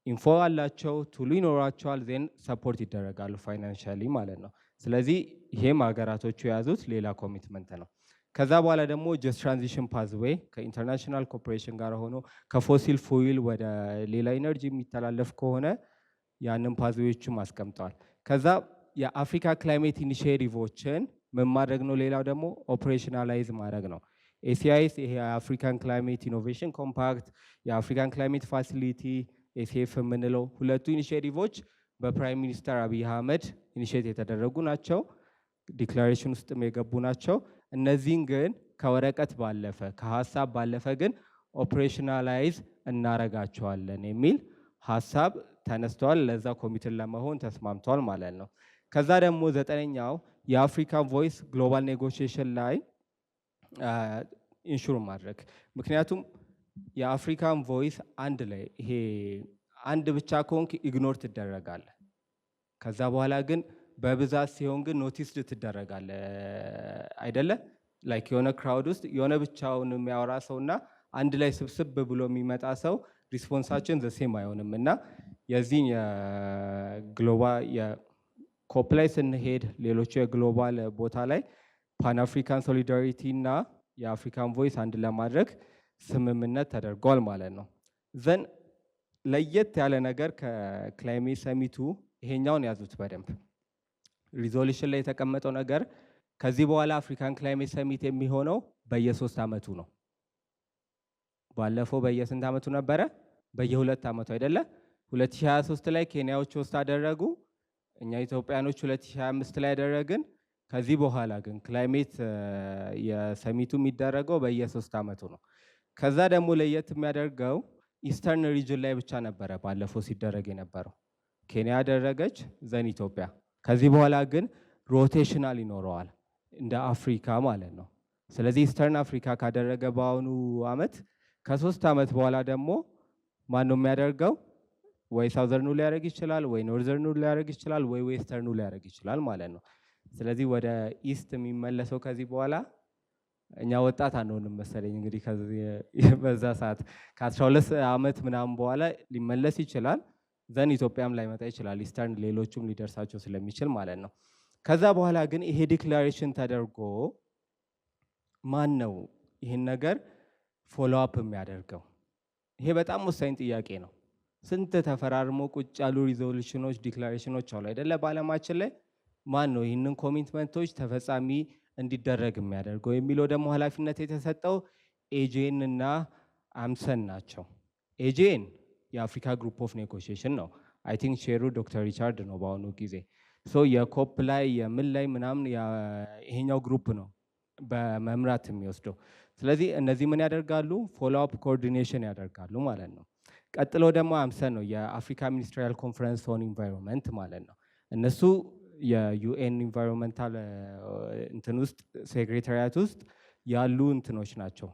ኢንፎ አላቸው ቱሉ ይኖራቸዋል ዜን ሰፖርት ይደረጋሉ ፋይናንሻሊ ማለት ነው። ስለዚህ ይሄም ሀገራቶቹ የያዙት ሌላ ኮሚትመንት ነው። ከዛ በኋላ ደግሞ ጀስት ትራንዚሽን ፓዝዌይ ከኢንተርናሽናል ኮርፖሬሽን ጋር ሆኖ ከፎሲል ፉይል ወደ ሌላ ኢነርጂ የሚተላለፍ ከሆነ ያንን ፓዝዌዎችም አስቀምጠዋል። ከዛ የአፍሪካ ክላይሜት ኢኒሺዬቲቮችን ምን ማድረግ ነው? ሌላው ደግሞ ኦፕሬሽናላይዝ ማድረግ ነው። ኤሲአይስ ይሄ የአፍሪካን ክላይሜት ኢኖቬሽን ኮምፓክት፣ የአፍሪካን ክላይሜት ፋሲሊቲ ኤሲኤፍ የምንለው ሁለቱ ኢኒሺዬቲቮች በፕራይም ሚኒስተር አብይ አህመድ ኢኒሺዬት የተደረጉ ናቸው። ዲክላሬሽን ውስጥም የገቡ ናቸው። እነዚህን ግን ከወረቀት ባለፈ ከሀሳብ ባለፈ ግን ኦፕሬሽናላይዝ እናረጋቸዋለን የሚል ሀሳብ ተነስተዋል። ለዛ ኮሚቴን ለመሆን ተስማምተዋል ማለት ነው። ከዛ ደግሞ 9ኛው የአፍሪካን ቮይስ ግሎባል ኔጎሽዬሽን ላይ ኢንሹር ማድረግ። ምክንያቱም የአፍሪካን ቮይስ አንድ ላይ ይሄ አንድ ብቻ ከሆንክ ኢግኖር ትደረጋለ። ከዛ በኋላ ግን በብዛት ሲሆን ግን ኖቲስድ ትደረጋለ አይደለ? ላይክ የሆነ ክራውድ ውስጥ የሆነ ብቻውን የሚያወራ ሰውና አንድ ላይ ስብስብ ብሎ የሚመጣ ሰው ሪስፖንሳችን ዘሴም አይሆንም እና የዚህን የግሎባል የኮፕ ላይ ስንሄድ ሌሎቹ የግሎባል ቦታ ላይ ፓን አፍሪካን ሶሊዳሪቲ እና የአፍሪካን ቮይስ አንድ ለማድረግ ስምምነት ተደርጓል ማለት ነው። ዘን ለየት ያለ ነገር ከክላይሜት ሰሚቱ ይሄኛውን ያዙት በደንብ ሪዞሉሽን ላይ የተቀመጠው ነገር ከዚህ በኋላ አፍሪካን ክላይሜት ሰሚት የሚሆነው በየ3 ዓመቱ ነው። ባለፈው በየስንት ዓመቱ ነበረ? በየ2 ዓመቱ አይደለ? 2023 ላይ ኬንያዎች ውስጥ አደረጉ፣ እኛ ኢትዮጵያኖች 2025 ላይ ያደረግን። ከዚህ በኋላ ግን ክላይሜት የሰሚቱ የሚደረገው በየ3 ዓመቱ ነው። ከዛ ደግሞ ለየት የሚያደርገው ኢስተርን ሪጅን ላይ ብቻ ነበረ ባለፈው ሲደረግ የነበረው። ኬንያ ያደረገች ዘን ኢትዮጵያ። ከዚህ በኋላ ግን ሮቴሽናል ይኖረዋል እንደ አፍሪካ ማለት ነው። ስለዚህ ኢስተርን አፍሪካ ካደረገ በአሁኑ ዓመት ከ3 ዓመት በኋላ ደግሞ ማን ነው የሚያደርገው? ወይ ሳውዘርኑ ሊያደርግ ይችላል፣ ወይ ኖርዘርኑ ሊያደርግ ይችላል፣ ወይ ዌስተርኑ ሊያደርግ ይችላል ማለት ነው። ስለዚህ ወደ ኢስት የሚመለሰው ከዚህ በኋላ እኛ ወጣት አንሆንም መሰለኝ እንግዲህ በዛ ሰዓት ከ12 ዓመት ምናምን በኋላ ሊመለስ ይችላል። ዘን ኢትዮጵያም ላይ መጣ ይችላል፣ ኢስተርን ሌሎቹም ሊደርሳቸው ስለሚችል ማለት ነው። ከዛ በኋላ ግን ይሄ ዲክላሬሽን ተደርጎ ማን ነው ይህን ነገር ፎሎ አፕ የሚያደርገው? ይሄ በጣም ወሳኝ ጥያቄ ነው። ስንት ተፈራርሞ ቁጭ ያሉ ሪዞሉሽኖች ዲክላሬሽኖች አሉ አይደለ? በዓለማችን ላይ ማን ነው ይህንን ኮሚትመንቶች ተፈጻሚ እንዲደረግ የሚያደርገው የሚለው ደግሞ ኃላፊነት የተሰጠው ኤጄን እና አምሰን ናቸው። ኤጄን የአፍሪካ ግሩፕ ኦፍ ኔጎሽዬሽን ነው። አይ ቲንክ ሼሩ ዶክተር ሪቻርድ ነው በአሁኑ ጊዜ። ሶ የኮፕ ላይ የምን ላይ ምናምን ይሄኛው ግሩፕ ነው በመምራት የሚወስደው። ስለዚህ እነዚህ ምን ያደርጋሉ? ፎሎ አፕ ኮኦርዲኔሽን ያደርጋሉ ማለት ነው። ቀጥሎ ደግሞ አምሰን ነው የአፍሪካ ሚኒስትሪያል ኮንፈረንስ ኦን ኢንቫይሮንመንት ማለት ነው። እነሱ የዩኤን ኢንቫይሮንመንታል እንትን ውስጥ ሴክሬታሪያት ውስጥ ያሉ እንትኖች ናቸው።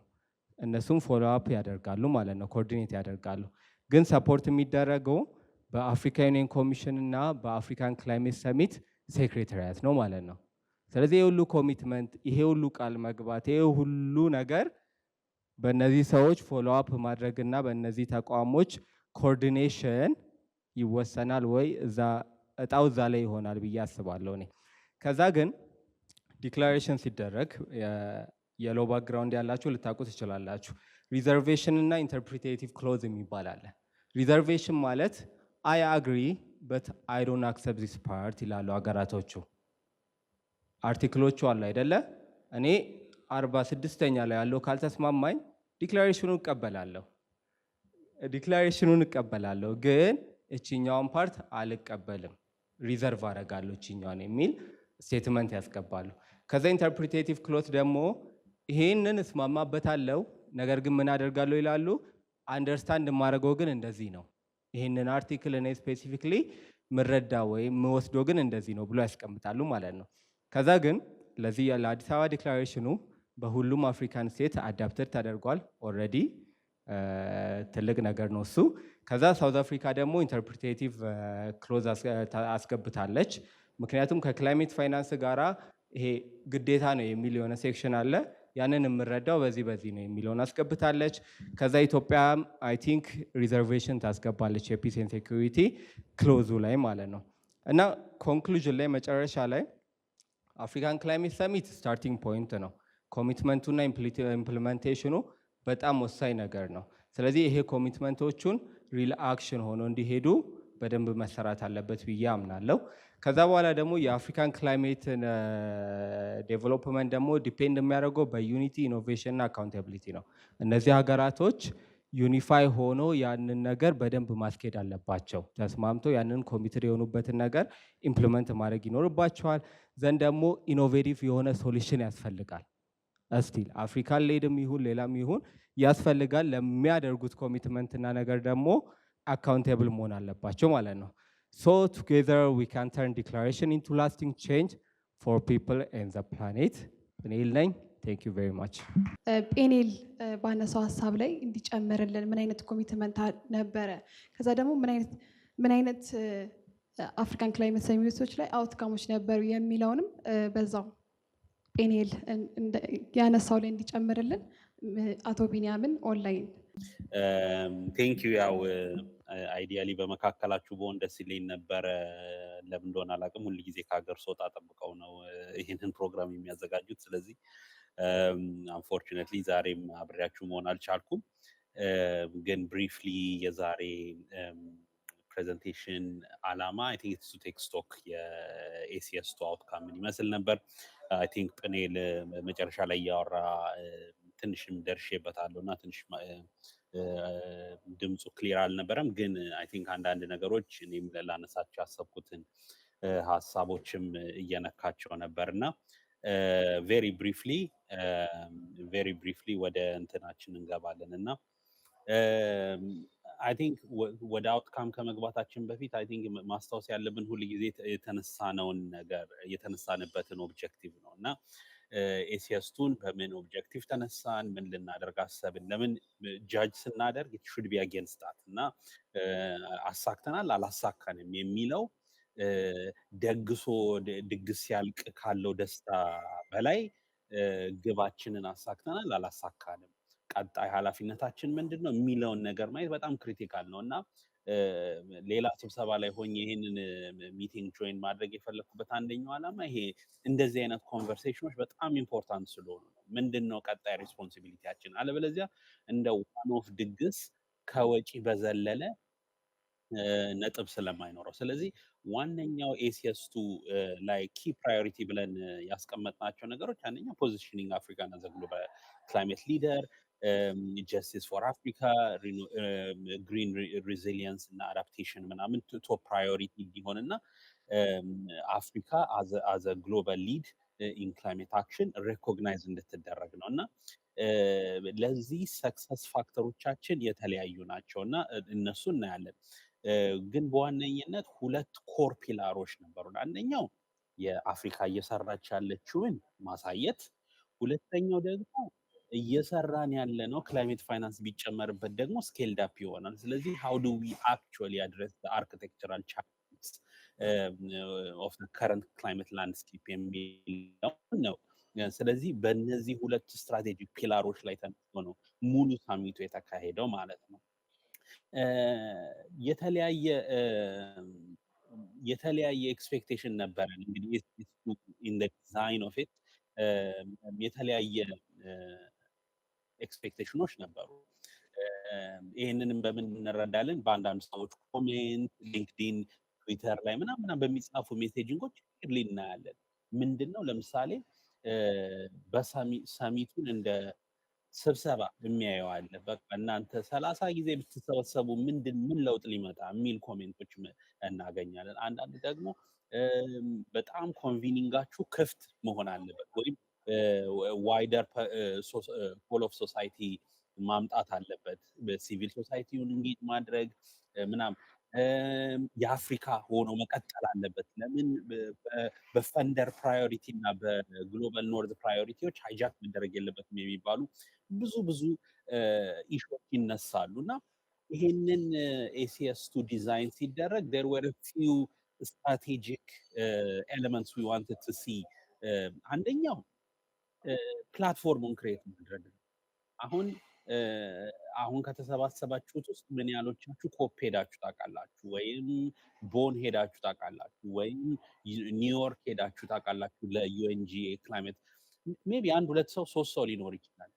እነሱም ፎሎ አፕ ያደርጋሉ ማለት ነው፣ ኮኦርዲኔት ያደርጋሉ። ግን ሰፖርት የሚደረገው በአፍሪካ ዩኒየን ኮሚሽን እና በአፍሪካን ክላይሜት ሰሚት ሴክሬታሪያት ነው ማለት ነው። ስለዚህ ይሄ ሁሉ ኮሚትመንት፣ ይሄ ሁሉ ቃል መግባት፣ ይሄ ሁሉ ነገር በእነዚህ ሰዎች ፎሎ አፕ ማድረግና በእነዚህ ተቋሞች ኮኦርዲኔሽን ይወሰናል ወይ እጣው እዛ ላይ ይሆናል ብዬ አስባለሁ እኔ። ከዛ ግን ዲክላሬሽን ሲደረግ የሎ ባክግራውንድ ያላችሁ ልታውቁ ትችላላችሁ። ሪዘርቬሽን እና ኢንተርፕሪቴቲቭ ክሎዝ የሚባል አለ። ሪዘርቬሽን ማለት አይ አግሪ በት አይ ዶንት አክሰፕት ዚስ ፓርት ይላሉ ሀገራቶቹ። አርቲክሎቹ አሉ አይደለ? እኔ 46ኛ ላይ ያለው ካልተስማማኝ ዲክላሬሽኑን እቀበላለሁ ግን እቺኛውን ፓርት አልቀበልም፣ ሪዘርቭ አደርጋለሁ እቺኛውን የሚል ስቴትመንት ያስገባሉ። ከዛ ኢንተርፕሪቴቲቭ ክሎዝ ደግሞ ይሄንን እስማማበታለሁ ነገር ግን ምን አደርጋለሁ ይላሉ፣ አንደርስታንድ የማደርገው ግን እንደዚህ ነው፣ ይሄንን አርቲክል እኔ ስፔሲፊክሊ ምረዳ ወይም ምወስዶ ግን እንደዚህ ነው ብሎ ያስቀምጣሉ ማለት ነው። ከዛ ግን ለዚህ ለአዲስ አበባ ዲክላሬሽኑ በሁሉም አፍሪካን ስቴት አዳፕተድ ተደርጓል ኦልሬዲ። ትልቅ ነገር ነው እሱ። ከዛ ሳውዝ አፍሪካ ደግሞ ኢንተርፕሪቴቲቭ ክሎዝ አስገብታለች። ምክንያቱም ከክላይሜት ፋይናንስ ጋራ ይሄ ግዴታ ነው የሚል የሆነ ሴክሽን አለ። ያንን የምረዳው በዚህ ነው የሚለውን አስገብታለች። ከዛ ኢትዮጵያ አይ ቲንክ ሪዘርቬሽን ታስገባለች የፒስ ኤንድ ሴኩሪቲ ክሎዙ ላይ ማለት ነው። እና ኮንክሉዥን ላይ መጨረሻ ላይ አፍሪካን ክላይሜት ሰሚት ስታርቲንግ ፖይንት ነው። ኮሚትመንቱና ኢምፕሊሜንቴሽኑ በጣም ወሳኝ ነገር ነው። ስለዚህ ይሄ ኮሚትመንቶቹን ሪል አክሽን ሆኖ እንዲሄዱ በደንብ መሰራት አለበት ብዬ አምናለሁ። ከዛ በኋላ ደግሞ የአፍሪካን ክላይሜትን ዴቨሎፕመንት ደግሞ ዲፔንድ የሚያደርገው በዩኒቲ ኢኖቬሽን እና አካውንታቢሊቲ ነው። እነዚህ ሀገራቶች ዩኒፋይ ሆኖ ያንን ነገር በደንብ ማስኬድ አለባቸው። ተስማምተው ያንን ኮሚትድ የሆኑበትን ነገር ኢምፕሊመንት ማድረግ ይኖርባቸዋል። ዘንድ ደግሞ ኢኖቬቲቭ የሆነ ሶሉሽን ያስፈልጋል። እስቲል አፍሪካን ሌድም ይሁን ሌላም ይሁን ያስፈልጋል። ለሚያደርጉት ኮሚትመንትና ነገር ደግሞ አካውንቴብል መሆን አለባቸው ማለት ነው። ሶ ቱጌዘር ዊ ካን ተርን ዲክላሬሽን ኢንቱ ላስቲንግ ቼንጅ ፎር ፒፕል ኤንድ ዘ ፕላኔት። ፔኔል ነኝ። ቴንክ ዩ ቬሪ ማች። ፔኔል ባነሳው ሀሳብ ላይ እንዲጨምርልን ምን አይነት ኮሚትመንት ነበረ፣ ከዛ ደግሞ ምን አይነት አፍሪካን ክላይሜት ሰሚቶች ላይ አውትካሞች ነበሩ የሚለውንም በዛው ፔኔል ያነሳው ላይ እንዲጨምርልን አቶ ቢንያምን ኦንላይን። ቴንክ ዩ። ያው አይዲያሊ በመካከላችሁ በሆን ደስ ይለኝ ነበረ። ለምን እንደሆነ አላውቅም። ሁል ጊዜ ከሀገር ስወጣ ጠብቀው ነው ይህንን ፕሮግራም የሚያዘጋጁት። ስለዚህ አንፎርቹኔትሊ ዛሬም አብሬያችሁ መሆን አልቻልኩም። ግን ብሪፍሊ የዛሬ ፕሬዘንቴሽን አላማ አይ ቲንክ ኢትስ ቱ ቴክ ስቶክ የኤሲኤስ ቱ አውትካም ምን ይመስል ነበር። አይ ቲንክ ፔኔል መጨረሻ ላይ እያወራ ትንሽም ደርሼበታለሁ እና ትንሽ ድምፁ ክሊር አልነበረም። ግን አይ ቲንክ አንዳንድ ነገሮች እኔም ላነሳቸው ያሰብኩትን ሀሳቦችም እየነካቸው ነበር እና ቬሪ ብሪፍሊ ወደ እንትናችን እንገባለን እና አይ ቲንክ ወደ አውትካም ከመግባታችን በፊት አይ ቲንክ ማስታወስ ያለብን ሁል ጊዜ የተነሳንበትን ኦብጀክቲቭ ነው እና ኤሲኤስቱን በምን ኦብጀክቲቭ ተነሳን፣ ምን ልናደርግ አሰብን፣ ለምን ጃጅ ስናደርግ ኢት ሹድ ቢ አጌንስት ዳት እና አሳክተናል አላሳካንም የሚለው ደግሶ ድግስ ሲያልቅ ካለው ደስታ በላይ ግባችንን አሳክተናል አላሳካንም፣ ቀጣይ ኃላፊነታችን ምንድን ነው የሚለውን ነገር ማየት በጣም ክሪቲካል ነው እና ሌላ ስብሰባ ላይ ሆኜ ይሄንን ሚቲንግ ጆይን ማድረግ የፈለኩበት አንደኛው ዓላማ ይሄ እንደዚህ አይነት ኮንቨርሴሽኖች በጣም ኢምፖርታንት ስለሆኑ ነው። ምንድን ነው ቀጣይ ሪስፖንሲቢሊቲያችን? አለበለዚያ እንደ ዋን ኦፍ ድግስ ከወጪ በዘለለ ነጥብ ስለማይኖረው፣ ስለዚህ ዋነኛው ኤሲኤስ2 ላይ ኪ ፕራዮሪቲ ብለን ያስቀመጥናቸው ነገሮች አንደኛው ፖዚሽኒንግ አፍሪካን አዘ ግሎባል ክላይሜት ሊደር፣ ጀስቲስ ፎር አፍሪካ፣ ግሪን ሪዚሊየንስ እና አዳፕቴሽን ምናምን ቶፕ ፕራዮሪቲ እንዲሆን እና አፍሪካ አዘ ግሎባል ሊድ ኢን ክላይሜት አክሽን ሬኮግናይዝ እንድትደረግ ነው እና ለዚህ ሰክሰስ ፋክተሮቻችን የተለያዩ ናቸው እና እነሱ እናያለን። ግን በዋነኝነት ሁለት ኮር ፒላሮች ነበሩ። አንደኛው የአፍሪካ እየሰራች ያለችውን ማሳየት፣ ሁለተኛው ደግሞ እየሰራን ያለ ነው ክላይሜት ፋይናንስ ቢጨመርበት ደግሞ ስኬልድ አፕ ይሆናል። ስለዚህ ሃው ዱ ዊ አክቹዋሊ አድረስ ዘ አርኪቴክቸራል ቻሌንጅስ ኦፍ ዘ ከረንት ክላይሜት ላንድስኬፕ የሚለው ነው። ስለዚህ በእነዚህ ሁለት ስትራቴጂክ ፒላሮች ላይ ተነስቶ ነው ሙሉ ሳሚቱ የተካሄደው ማለት ነው። የተለያየ ኤክስፔክቴሽን ነበረን እንግዲህ ኢን ዘ ዲዛይን ኦፍ ኢት የተለያየ ኤክስፔክቴሽኖች ነበሩ። ይህንንም በምን እንረዳለን? በአንዳንድ ሰዎች ኮሜንት፣ ሊንክዲን፣ ትዊተር ላይ ምናምን በሚጻፉ ሜሴጂንጎች እናያለን። ምንድን ነው ለምሳሌ በሰሚቱን እንደ ስብሰባ የሚያየው አለ። በቃ እናንተ 30 ጊዜ ብትሰበሰቡ ምን ለውጥ ሊመጣ የሚል ኮሜንቶች እናገኛለን። አንዳንድ ደግሞ በጣም ኮንቪኒንጋችሁ ክፍት መሆን አለበት ወይም ዋይደር ሆል ኦፍ ሶሳይቲ ማምጣት አለበት፣ በሲቪል ሶሳይቲውን እንጌጅ ማድረግ ምናምን የአፍሪካ ሆኖ መቀጠል አለበት። ለምን በፈንደር ፕራዮሪቲ እና በግሎባል ኖርዝ ፕራዮሪቲዎች ሃይጃክ መደረግ የለበትም የሚባሉ ብዙ ኢሹዎች ይነሳሉ እና ይሄንን ACS2 ዲዛይን ሲደረግ there were a few strategic elements we wanted to see አንደኛው ፕላትፎርሙን ክሬት ማድረግ ነው። አሁን ከተሰባሰባችሁት ውስጥ ምን ያህሎቻችሁ ኮፕ ሄዳችሁ ታውቃላችሁ? ወይም ቦን ሄዳችሁ ታውቃላችሁ? ወይም ኒውዮርክ ሄዳችሁ ታውቃላችሁ? ለዩኤንጂኤ ክላይሜት ሜቢ አንድ ሁለት ሰው ሶስት ሰው ሊኖር ይችላል።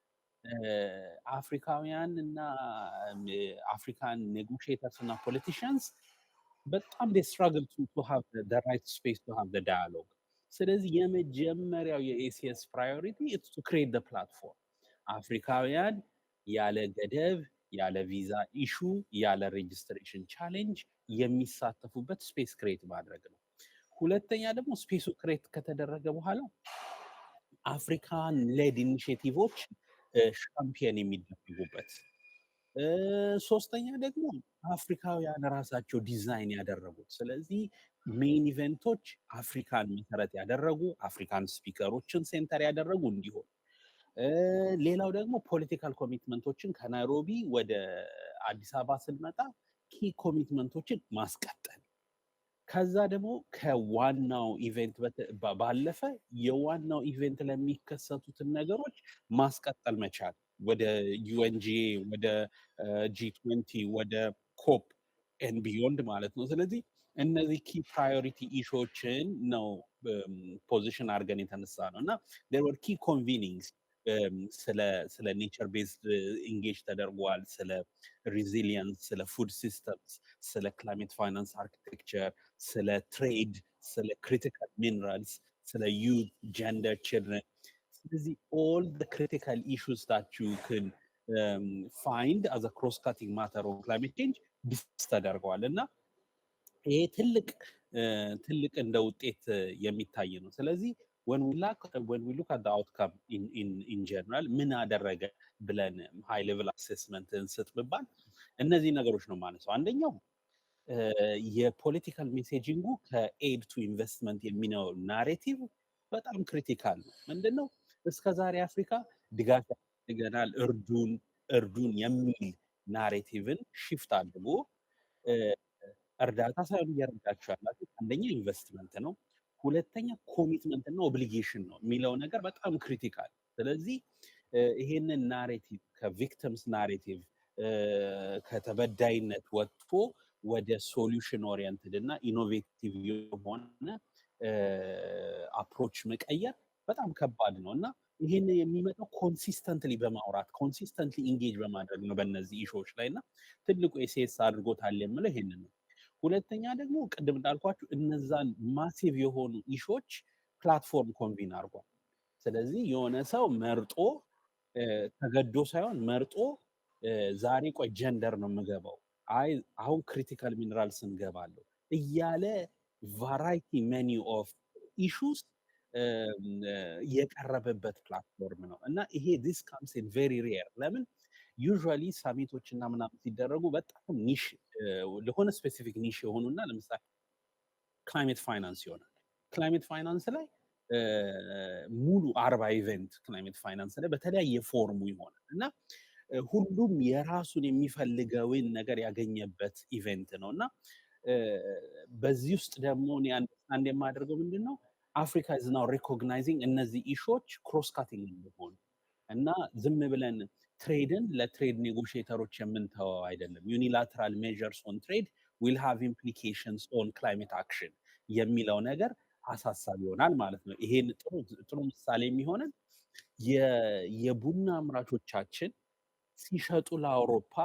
አፍሪካውያን እና አፍሪካን ኔጎሽተርስ እና ፖለቲሽንስ በጣም they struggle to have the right space to have the dialogue። ስለዚህ የመጀመሪያው የኤሲኤስ ፕራዮሪቲ is to create the platform። አፍሪካውያን ያለ ገደብ ያለ ቪዛ ኢሹ ያለ ሬጅስትሬሽን ቻሌንጅ የሚሳተፉበት ስፔስ ክሬት ማድረግ ነው። ሁለተኛ ደግሞ ስፔሱ ክሬት ከተደረገ በኋላ አፍሪካን ሌድ ኢኒሼቲቮች ሻምፒየን የሚደረጉበት፣ ሶስተኛ ደግሞ አፍሪካውያን ራሳቸው ዲዛይን ያደረጉት። ስለዚህ ሜን ኢቨንቶች አፍሪካን መሰረት ያደረጉ አፍሪካን ስፒከሮችን ሴንተር ያደረጉ እንዲሆን፣ ሌላው ደግሞ ፖለቲካል ኮሚትመንቶችን ከናይሮቢ ወደ አዲስ አበባ ስንመጣ ኪ ኮሚትመንቶችን ማስቀጠል፣ ከዛ ደግሞ ከዋናው ኢቨንት ባለፈ የዋናው ኢቨንት ለሚከሰቱትን ነገሮች ማስቀጠል መቻል ወደ ዩኤንጂኤ ወደ G20 ወደ ኮፕ ኤንድ ቢዮንድ ማለት ነው። ስለዚህ እነዚህ ኪ ፕራዮሪቲ ኢሹዎችን ነው ፖዚሽን አድርገን የተነሳ ነው እና there were key convenings ስለ ኔቸር ቤዝድ ኢንጌጅ ተደርጓል። ስለ ሪዚሊየንስ፣ ስለ ፉድ ሲስተምስ፣ ስለ ክላይሜት ፋይናንስ አርኪቴክቸር፣ ስለ ትሬድ፣ ስለ ክሪቲካል ሚነራልስ፣ ስለ ዩዝ፣ ጀንደር፣ ችልድረን። ስለዚህ all the critical issues that you can find as a cross-cutting matter of climate change ዲስከስ ተደርገዋል እና ይሄ ትልቅ እንደ ውጤት የሚታይ ነው። ስለዚህ when we look at the outcome in general ምን አደረገ ብለን high level assessment እንስጥ ብባል እነዚህ ነገሮች ነው ማነሳው። አንደኛው የፖለቲካል ሜሴጂንጉ ከኤድ ቱ ኢንቨስትመንት የሚለው ናሬቲቭ በጣም ክሪቲካል ነው። ምንድነው እስከዛሬ አፍሪካ ድጋፍ ያስፈልገናል እርዱን የሚል ናሬቲቭን ሺፍት አድርጎ እርዳታ ሳይሆን እየረዳችሁ ያላችሁ አንደኛ ኢንቨስትመንት ነው፣ ሁለተኛ ኮሚትመንት እና ኦብሊጌሽን ነው የሚለው ነገር በጣም ክሪቲካል። ስለዚህ ይሄንን ናሬቲቭ ከቪክቲምስ ናሬቲቭ ከተበዳይነት ወጥቶ ወደ ሶሉሽን ኦሪየንትድ እና ኢኖቬቲቭ የሆነ አፕሮች መቀየር በጣም ከባድ ነው እና ይሄን የሚመጣው ኮንሲስተንትሊ በማውራት ኮንሲስተንትሊ ኢንጌጅ በማድረግ ነው በእነዚህ ኢሹዎች ላይ እና ትልቁ ኤሲኤስ አድርጎታል የምለው ይሄንን ነው። ሁለተኛ ደግሞ ቅድም እንዳልኳችሁ እነዛን ማሲቭ የሆኑ ኢሹዎች ፕላትፎርም ኮንቪን አድርጓል። ስለዚህ የሆነ ሰው መርጦ ተገዶ ሳይሆን መርጦ ዛሬ ቆይ ጀንደር ነው የምገባው፣ አይ አሁን ክሪቲካል ሚነራልስ እንገባለሁ እያለ ቫራይቲ ሜኒ ኦፍ ኢሹስ የቀረበበት ፕላትፎርም ነው እና ይሄ ዲስ ካምስ ኢን ቬሪ ሬር። ለምን ዩዥዋሊ ሳሚቶች እና ምናምን ሲደረጉ በጣም ኒሽ ለሆነ ስፔሲፊክ ኒሽ የሆኑና ለምሳሌ ክላይሜት ፋይናንስ ይሆናል። ክላይሜት ፋይናንስ ላይ ሙሉ 40 ኢቨንት ክላይሜት ፋይናንስ ላይ በተለያየ ፎርሙ ይሆናል እና ሁሉም የራሱን የሚፈልገውን ነገር ያገኘበት ኢቨንት ነው እና በዚህ ውስጥ ደግሞ እኔ አንድ የማደርገው ምንድነው አፍሪካ ኢዝ ናው ሪኮግናይዚንግ እነዚህ ኢሹዎች ክሮስ ካቲንግ እንደሆኑ እና ዝም ብለን ትሬድን ለትሬድ ኔጎሽተሮች የምንተወው አይደለም። ዩኒላተራል ሜዠርስ ኦን ትሬድ ዊል ሃቭ ኢምፕሊኬሽንስ ኦን ክላይሜት አክሽን የሚለው ነገር አሳሳቢ ይሆናል ማለት ነው። ይሄን ጥሩ ምሳሌ የሚሆነን የቡና አምራቾቻችን ሲሸጡ ለአውሮፓ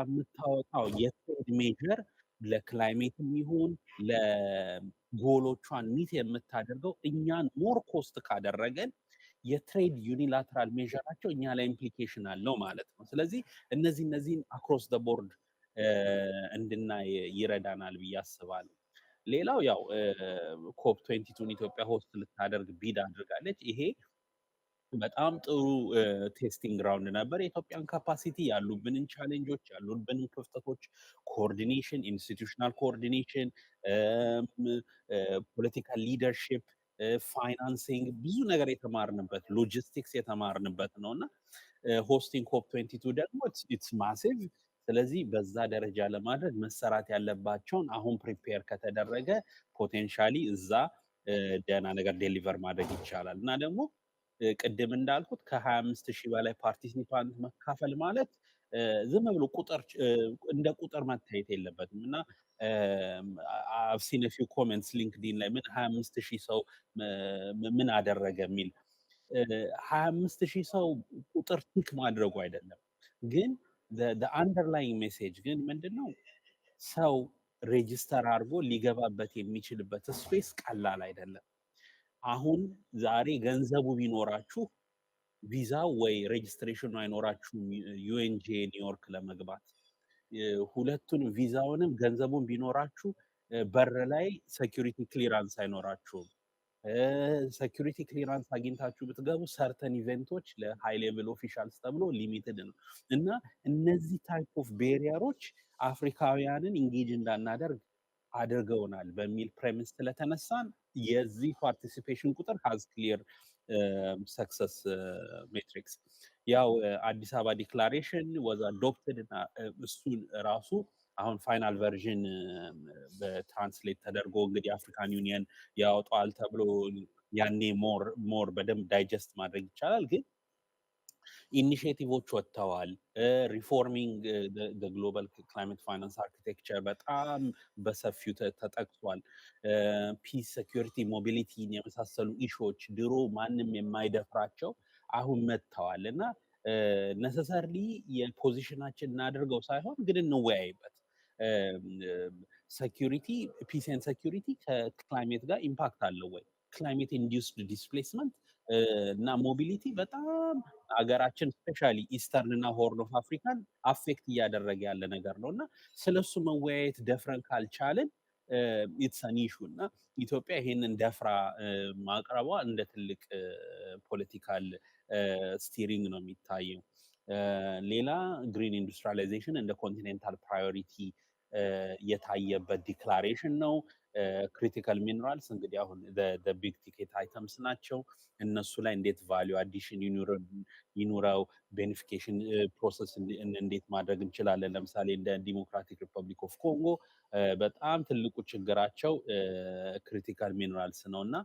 የምታወጣው የትሬድ ሜጀር ለክላይሜትም ይሁን ለጎሎቿን ሚት የምታደርገው እኛን ሞር ኮስት ካደረገን የትሬድ ዩኒላተራል ሜጀራቸው እኛ ላይ ኢምፕሊኬሽን አለው ማለት ነው። ስለዚህ እነዚህን አክሮስ ደ ቦርድ እንድናይ ይረዳናል ብዬ አስባለሁ። ሌላው ያው ኮፕ 22 ኢትዮጵያ ሆስት ልታደርግ ቢድ አድርጋለች። ይሄ በጣም ጥሩ ቴስቲንግ ግራውንድ ነበር። የኢትዮጵያን ካፓሲቲ ያሉብንን ቻሌንጆች ያሉብንን ክፍተቶች ኮኦርዲኔሽን፣ ኢንስቲትዩሽናል ኮኦርዲኔሽን፣ ፖለቲካል ሊደርሺፕ፣ ፋይናንሲንግ ብዙ ነገር የተማርንበት ሎጂስቲክስ የተማርንበት ነው እና ሆስቲንግ ኮፕ 22 ደግሞ ኢትስ ማሲቭ ስለዚህ በዛ ደረጃ ለማድረግ መሰራት ያለባቸውን አሁን ፕሪፔር ከተደረገ ፖቴንሻሊ እዛ ደህና ነገር ዴሊቨር ማድረግ ይቻላል። እና ደግሞ ቅድም እንዳልኩት ከ25,000 በላይ ፓርቲሲፓንት መካፈል ማለት ዝም ብሎ ቁጥር እንደ ቁጥር መታየት የለበትም። እና I've seen a few comments ሊንክድኢን ላይ ምን 25,000 ሰው ምን አደረገ የሚል 25,000 ሰው ቁጥር ቲክ ማድረጉ አይደለም፣ ግን አንደርላይንግ ሜሴጅ ግን ምንድነው ሰው ሬጂስተር አድርጎ ሊገባበት የሚችልበት ስፔስ ቀላል አይደለም። አሁን ዛሬ ገንዘቡ ቢኖራችሁ ቪዛው ወይ ሬጂስትሬሽኑ አይኖራችሁም ዩኤንጂ ኒውዮርክ ለመግባት። ሁለቱንም ቪዛውንም ገንዘቡን ቢኖራችሁ በር ላይ ሴኩሪቲ ክሊራንስ አይኖራችሁም። ሴኩሪቲ ክሊራንስ አግኝታችሁ ብትገቡ ሰርተን ኢቨንቶች ለሃይ ሌቭል ኦፊሻልስ ተብሎ ሊሚትድ ነው እና እነዚህ ታይፕ ኦፍ ቤሪየሮች አፍሪካውያንን ኢንጌጅ እንዳናደርግ አድርገውናል በሚል ፕሬሚስ ስለተነሳን የዚህ ፓርቲሲፔሽን ቁጥር ሃዝ ክሊር ሰክሰስ ሜትሪክስ። ያው አዲስ አበባ ዲክላሬሽን ወዝ አዶፕትድ እና እሱን ራሱ አሁን ፋይናል ቨርዥን በትራንስሌት ተደርጎ እንግዲህ አፍሪካን ዩኒየን ያወጣዋል ተብሎ ያኔ ሞር በደንብ ዳይጀስት ማድረግ ይቻላል። ግን ኢኒሼቲቮች ወጥተዋል። ሪፎርሚንግ ግሎባል ክላይሜት ፋይናንስ አርኪቴክቸር በጣም በሰፊው ተጠቅሷል። ፒስ፣ ሴኩሪቲ፣ ሞቢሊቲን የመሳሰሉ ኢሹዎች ድሮ ማንም የማይደፍራቸው አሁን መጥተዋል እና ነሰሰርሊ የፖዚሽናችን እናድርገው ሳይሆን ግን እንወያይበት። ሴኩሪቲ ፒስ ኤንድ ሴኩሪቲ ከክላይሜት ጋር ኢምፓክት አለው ወይ? ክላይሜት ኢንዲዩስድ ዲስፕሌስመንት እና ሞቢሊቲ በጣም ሀገራችን ስፔሻሊ ኢስተርን እና ሆርን ኦፍ አፍሪካን አፌክት እያደረገ ያለ ነገር ነው እና ስለሱ መወያየት ደፍረን ካልቻልን ኢትስ አን ኢሹ እና ኢትዮጵያ ይሄንን ደፍራ ማቅረቧ እንደ ትልቅ ፖለቲካል ስቲሪንግ ነው የሚታየው። ሌላ ግሪን ኢንዱስትሪያላይዜሽን እንደ ኮንቲኔንታል ፕራዮሪቲ የታየበት ዲክላሬሽን ነው። ክሪቲካል ሚነራልስ እንግዲህ አሁን ቢግ ቲኬት አይተምስ ናቸው። እነሱ ላይ እንዴት ቫሊዩ አዲሽን ይኑረው፣ ቤኔፊኬሽን ፕሮሰስ እንዴት ማድረግ እንችላለን። ለምሳሌ እንደ ዲሞክራቲክ ሪፐብሊክ ኦፍ ኮንጎ በጣም ትልቁ ችግራቸው ክሪቲካል ሚነራልስ ነው እና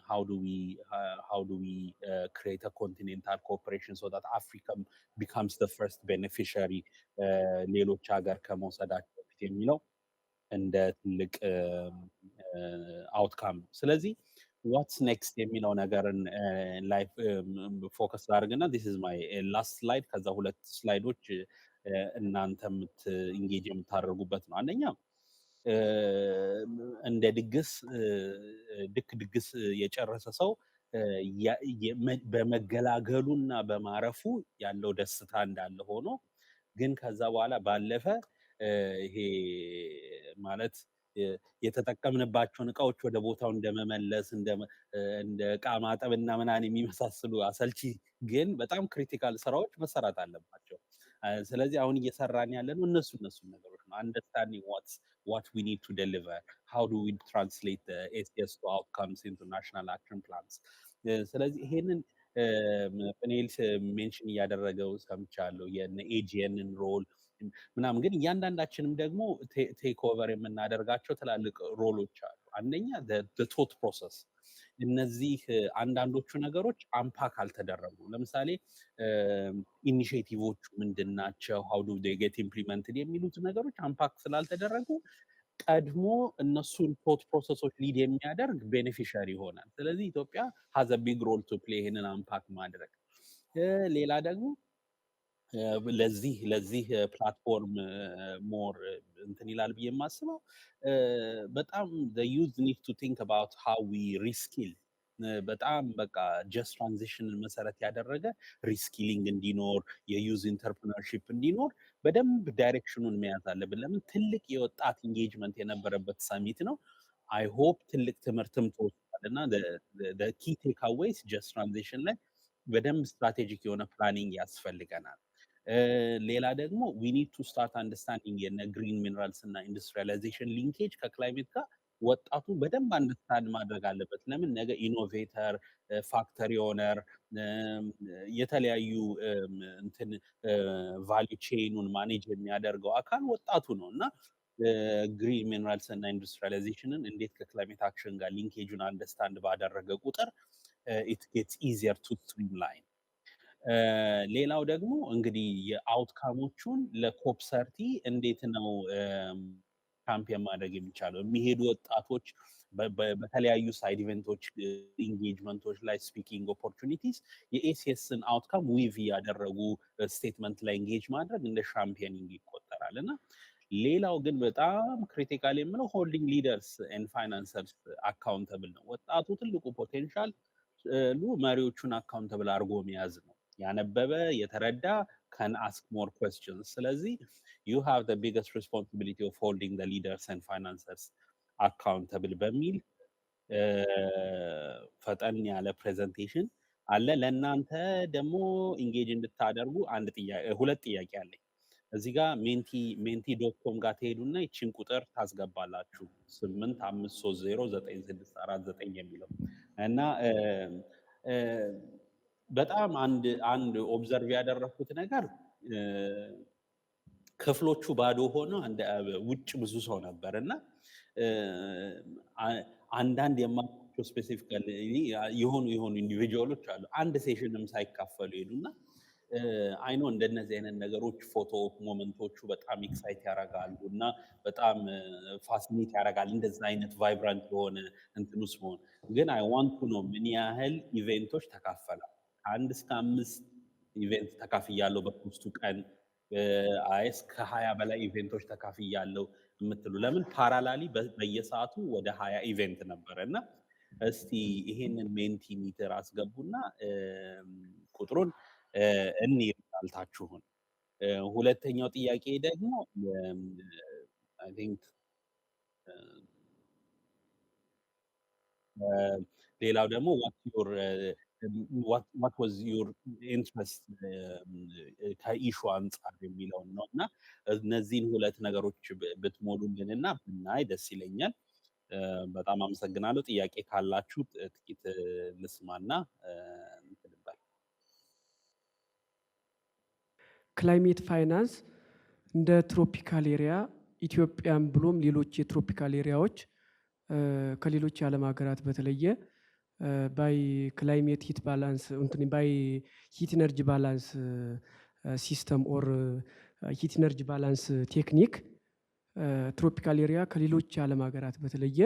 how do we create a continental cooperation so that Africa becomes the first beneficiary ሌሎች ሀገር ከመውሰዳቸው በፊት የሚለው እንደ ትልቅ አውትካም ነው። ስለዚህ ዋትስ ኔክስት የሚለው ነገርን ላይ ፎከስ ላድርግና this is my last slide። ከዛ ሁለት ስላይዶች እናንተ ኢንጌጅ የምታደርጉበት ነው። አንደኛ እንደ ድግስ የጨረሰ ሰው በመገላገሉና በማረፉ ያለው ደስታ እንዳለ ሆኖ ግን ከዛ በኋላ ባለፈ ይሄ ማለት የተጠቀምንባቸውን እቃዎች ወደ ቦታው እንደመመለስ እንደ እቃ ማጠብና ምናምን የሚመሳስሉ አሰልቺ ግን በጣም ክሪቲካል ስራዎች መሰራት አለባቸው። ስለዚህ አሁን እየሰራን ያለ ነው እነሱ ነገሮች ነው። አንደርስታንዲንግ what we need to deliver, how do we translate the ACS to outcomes into national action plans። ስለዚህ ይሄንን ፕኔል ሜንሽን እያደረገው ሰምቻለሁ የኤጂኤንን ሮል ምናምን፣ ግን እያንዳንዳችንም ደግሞ ቴክ ኦቨር የምናደርጋቸው ትላልቅ ሮሎች አሉ። አንደኛ ቶት ፕሮሰስ፣ እነዚህ አንዳንዶቹ ነገሮች አምፓክ አልተደረጉ። ለምሳሌ ኢኒሼቲቮቹ ምንድን ናቸው፣ ሃው ዱ ዴይ ጌት ኢምፕሊመንትድ የሚሉት ነገሮች አምፓክ ስላልተደረጉ ቀድሞ እነሱን ቶት ፕሮሰሶች ሊድ የሚያደርግ ቤኔፊሻሪ ይሆናል። ስለዚህ ኢትዮጵያ ሀዘ ቢግ ሮል ቱ ፕሌይ ይሄንን አምፓክ ማድረግ። ሌላ ደግሞ ለዚህ ፕላትፎርም ሞር እንትን ይላል ብዬ የማስበው በጣም the youth need to think about how we reskill። በጣም በቃ ጀስት ትራንዚሽንን መሰረት ያደረገ ሪስኪሊንግ እንዲኖር፣ የዩዝ ኢንተርፕረነርሺፕ እንዲኖር በደንብ ዳይሬክሽኑን መያዝ አለብን። ለምን ትልቅ የወጣት ኢንጌጅመንት የነበረበት ሰሚት ነው። አይ ሆፕ ትልቅ ትምህርትም ተወስዷል እና ኪ ቴክ አዌይስ ጀስት ትራንዚሽን ላይ በደንብ ስትራቴጂክ የሆነ ፕላኒንግ ያስፈልገናል። ሌላ ደግሞ we need to start understanding የነ ግሪን ሚነራልስ እና ኢንዱስትሪያላይዜሽን ሊንኬጅ ከክላይሜት ጋር ወጣቱ በደንብ አንደርስታንድ ማድረግ አለበት። ለምን ነገ ኢኖቬተር፣ ፋክተሪ ኦነር፣ የተለያዩ እንትን ቫልዩ ቼኑን ማኔጅ የሚያደርገው አካል ወጣቱ ነው እና ግሪን ሚነራልስ እና ኢንዱስትሪያላይዜሽንን እንዴት ከክላይሜት አክሽን ጋር ሊንኬጁን አንደርስታንድ ባደረገ ቁጥር ኢት ጌትስ ኢዚየር ቱ ስትሪምላይን። ሌላው ደግሞ እንግዲህ የአውትካሞቹን ለኮፕ ሰርቲ እንዴት ነው ካምፔን ማድረግ የሚቻለው? የሚሄዱ ወጣቶች በተለያዩ ሳይድ ኢቨንቶች፣ ኢንጌጅመንቶች ላይ ስፒኪንግ ኦፖርቹኒቲስ የኤሲኤስን አውትካም ዊቭ ያደረጉ ስቴትመንት ላይ ኢንጌጅ ማድረግ እንደ ሻምፒዮኒንግ ይቆጠራል እና ሌላው ግን በጣም ክሪቲካል የምለው ሆልዲንግ ሊደርስ ኤንድ ፋይናንሰርስ አካውንተብል ነው። ወጣቱ ትልቁ ፖቴንሻል መሪዎቹን አካውንተብል አድርጎ መያዝ ነው። ያነበበ የተረዳ can ask more questions። ስለዚህ you have the biggest responsibility of holding the leaders and financiers accountable በሚል ፈጠን ያለ ፕሬዘንቴሽን አለ። ለእናንተ ደግሞ ኢንጌጅ እንድታደርጉ ሁለት ጥያቄ አለኝ። እዚህ ጋር ሜንቲ.com ጋር ትሄዱና ይችን ቁጥር ታስገባላችሁ 85309649 የሚለው እና በጣም አንድ ኦብዘርቭ ያደረኩት ነገር ክፍሎቹ ባዶ ሆነው ውጭ ብዙ ሰው ነበር እና አንዳንድ የማውቃቸው ስፔሲፊካሊ የሆኑ ኢንዲቪጁዋሎች አሉ አንድ ሴሽንም ሳይካፈሉ ሄዱና አይኖ እንደነዚህ አይነት ነገሮች ፎቶ ሞመንቶቹ በጣም ኤክሳይት ያደርጋሉ እና በጣም ፋሲኔት ያደርጋል እንደዛ አይነት ቫይብራንት የሆነ እንትን ውስጥ መሆን። ግን አይ ዋንት ቱ ኖ ምን ያህል ኢቨንቶች ተካፈላል? 1 እስከ 5 ኢቨንት ተካፍያለሁ በፖስቱ ቀን፣ እስከ 20 በላይ ኢቨንቶች ተካፍያለሁ የምትሉ ለምን ፓራላሊ በየሰዓቱ ወደ 20 ኢቨንት ነበረ እና እስቲ ይሄንን ሜንቲ ሚተር አስገቡና ቁጥሩን እንይርታችሁን። ሁለተኛው ጥያቄ ደግሞ አይ ቲንክ ሌላው ደግሞ what was your interest ከኢሹ አንጻር የሚለውን ነው እና እነዚህን ሁለት ነገሮች ብትሞሉልንና ብናይ ደስ ይለኛል። በጣም አመሰግናለሁ። ጥያቄ ካላችሁ ጥቂት ልስማና እንትልባል። ክላይሜት ፋይናንስ እንደ ትሮፒካል ኤሪያ ኢትዮጵያን ብሎም ሌሎች የትሮፒካል ኤሪያዎች ከሌሎች የዓለም ሀገራት በተለየ ባይ ክላይሜት ሂት ባላንስ ባይ ሂት ኢነርጂ ባላንስ ሲስተም ኦር ሂት ኢነርጂ ባላንስ ቴክኒክ ትሮፒካል ኤሪያ ከሌሎች የዓለም ሀገራት በተለየ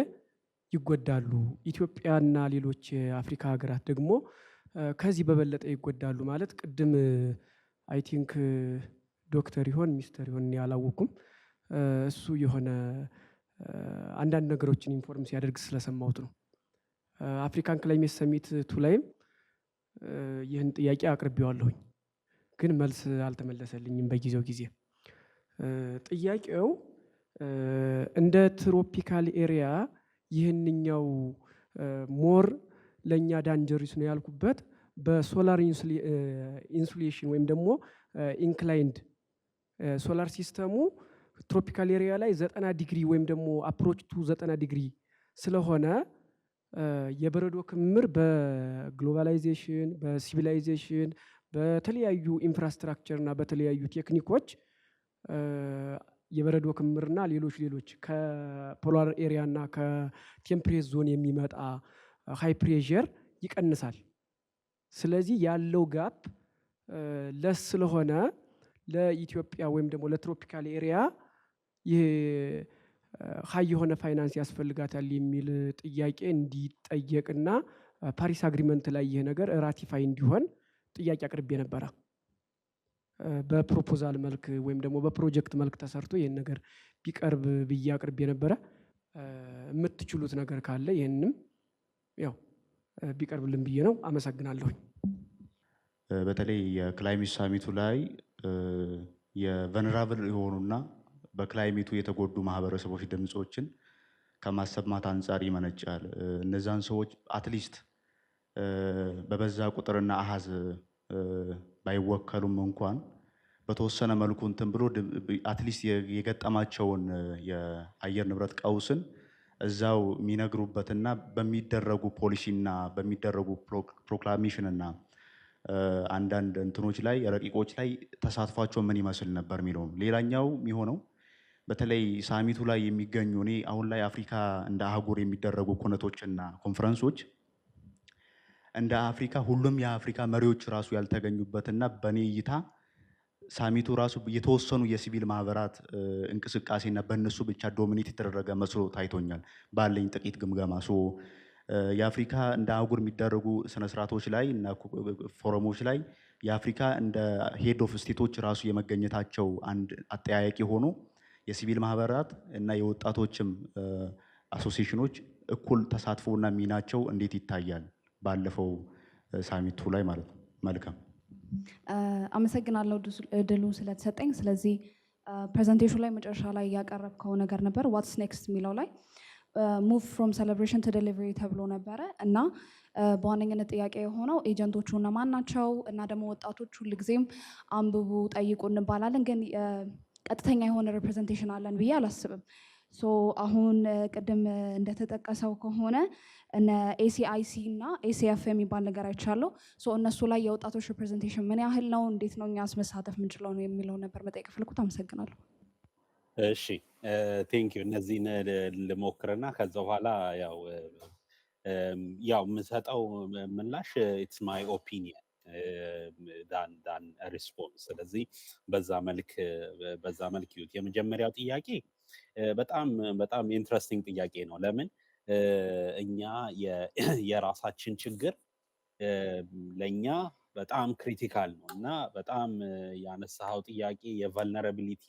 ይጎዳሉ። ኢትዮጵያና ሌሎች የአፍሪካ ሀገራት ደግሞ ከዚህ በበለጠ ይጎዳሉ። ማለት ቅድም አይ ቲንክ ዶክተር ይሆን ሚስተር ይሆን ያላወኩም እሱ የሆነ አንዳንድ ነገሮችን ኢንፎርም ሲያደርግ ስለሰማሁት ነው። አፍሪካን ክላይሜት ሰሚት ቱ ላይም ይህን ጥያቄ አቅርቤዋለሁኝ፣ ግን መልስ አልተመለሰልኝም በጊዜው ጊዜ። ጥያቄው እንደ ትሮፒካል ኤሪያ ይህንኛው ሞር ለእኛ ዳንጀሪስ ነው ያልኩበት በሶላር ኢንሱሌሽን ወይም ደግሞ ኢንክላይንድ ሶላር ሲስተሙ ትሮፒካል ኤሪያ ላይ 90 ዲግሪ ወይም ደግሞ አፕሮች ቱ 90 ዲግሪ ስለሆነ የበረዶ ክምር በግሎባላይዜሽን በሲቪላይዜሽን በተለያዩ ኢንፍራስትራክቸር እና በተለያዩ ቴክኒኮች የበረዶ ክምርና ሌሎች ከፖላር ኤሪያ እና ከቴምፕሬት ዞን የሚመጣ ሃይ ፕሬዠር ይቀንሳል። ስለዚህ ያለው ጋፕ ለስ ስለሆነ ለኢትዮጵያ ወይም ደግሞ ለትሮፒካል ኤሪያ ይህ ሀይ የሆነ ፋይናንስ ያስፈልጋታል የሚል ጥያቄ እንዲጠየቅና ፓሪስ አግሪመንት ላይ ይህ ነገር ራቲፋይ እንዲሆን ጥያቄ አቅርቤ ነበረ። በፕሮፖዛል መልክ ወይም ደግሞ በፕሮጀክት መልክ ተሰርቶ ይህን ነገር ቢቀርብ ብዬ አቅርቤ ነበረ። የምትችሉት ነገር ካለ ይህንም ያው ቢቀርብልን ብዬ ነው። አመሰግናለሁኝ። በተለይ የክላይሜት ሳሚቱ ላይ የቨነራብል የሆኑና በክላይሜቱ የተጎዱ ማህበረሰቦች ድምፆችን ከማሰማት አንጻር ይመነጫል። እነዛን ሰዎች አትሊስት በበዛ ቁጥርና አሃዝ ባይወከሉም እንኳን በተወሰነ መልኩ እንትን ብሎ አትሊስት የገጠማቸውን የአየር ንብረት ቀውስን እዛው የሚነግሩበትና በሚደረጉ ፖሊሲና በሚደረጉ ፕሮክላሜሽንና አንዳንድ እንትኖች ላይ ረቂቆች ላይ ተሳትፏቸው ምን ይመስል ነበር የሚለው ነው። ሌላኛው የሚሆነው በተለይ ሳሚቱ ላይ የሚገኙ እኔ አሁን ላይ አፍሪካ እንደ አህጉር የሚደረጉ ኩነቶችና ኮንፈረንሶች እንደ አፍሪካ ሁሉም የአፍሪካ መሪዎች ራሱ ያልተገኙበትና በእኔ እይታ ሳሚቱ ራሱ የተወሰኑ የሲቪል ማህበራት እንቅስቃሴና በእነሱ ብቻ ዶሚኔት የተደረገ መስሎ ታይቶኛል ባለኝ ጥቂት ግምገማ። የአፍሪካ እንደ አህጉር የሚደረጉ ስነስርዓቶች ላይ እና ፎረሞች ላይ የአፍሪካ እንደ ሄድ ኦፍ ስቴቶች ራሱ የመገኘታቸው አንድ አጠያያቂ ሆኖ የሲቪል ማህበራት እና የወጣቶችም አሶሲዬሽኖች እኩል ተሳትፎና ሚናቸው እንዴት ይታያል ባለፈው ሳሚቱ ላይ ማለት ነው። መልካም አመሰግናለሁ እድሉ ስለተሰጠኝ። ስለዚህ ፕሬዘንቴሽን ላይ መጨረሻ ላይ ያቀረብከው ነገር ነበር ዋትስ ኔክስት የሚለው ላይ ሙቭ ፍሮም ሴሌብሬሽን ቱ ዴሊቨሪ ተብሎ ነበረ እና በዋነኝነት ጥያቄ የሆነው ኤጀንቶቹ እነማን ናቸው እና ደግሞ ወጣቶች ሁልጊዜም አንብቡ ጠይቁ እንባላለን፣ ግን ቀጥተኛ የሆነ ሪፕሬዘንቴሽን አለን ብዬ አላስብም። አሁን ቅድም እንደተጠቀሰው ከሆነ እነ ኤሲአይሲ እና ኤሲኤፍ የሚባል ነገር አይቻለሁ። እነሱ ላይ የወጣቶች ሪፕሬዘንቴሽን ምን ያህል ነው፣ እንዴት ነው እኛስ መሳተፍ የምንችለው ነው የሚለው ነበር መጠየቅ የፈለኩት። አመሰግናለሁ። እሺ ቴንክ ዩ። እነዚህን ልሞክርና ከዛ በኋላ ያው የምሰጠው ምላሽ ኢትስ ማይ ኦፒኒየን ዳን ሪስፖንስ። ስለዚህ በዛ መልክ ይዩት። የመጀመሪያው ጥያቄ በጣም ኢንትረስቲንግ ጥያቄ ነው። ለምን እኛ የራሳችን ችግር ለኛ በጣም ክሪቲካል ነው እና በጣም ያነሳኸው ጥያቄ የቨልነራቢሊቲ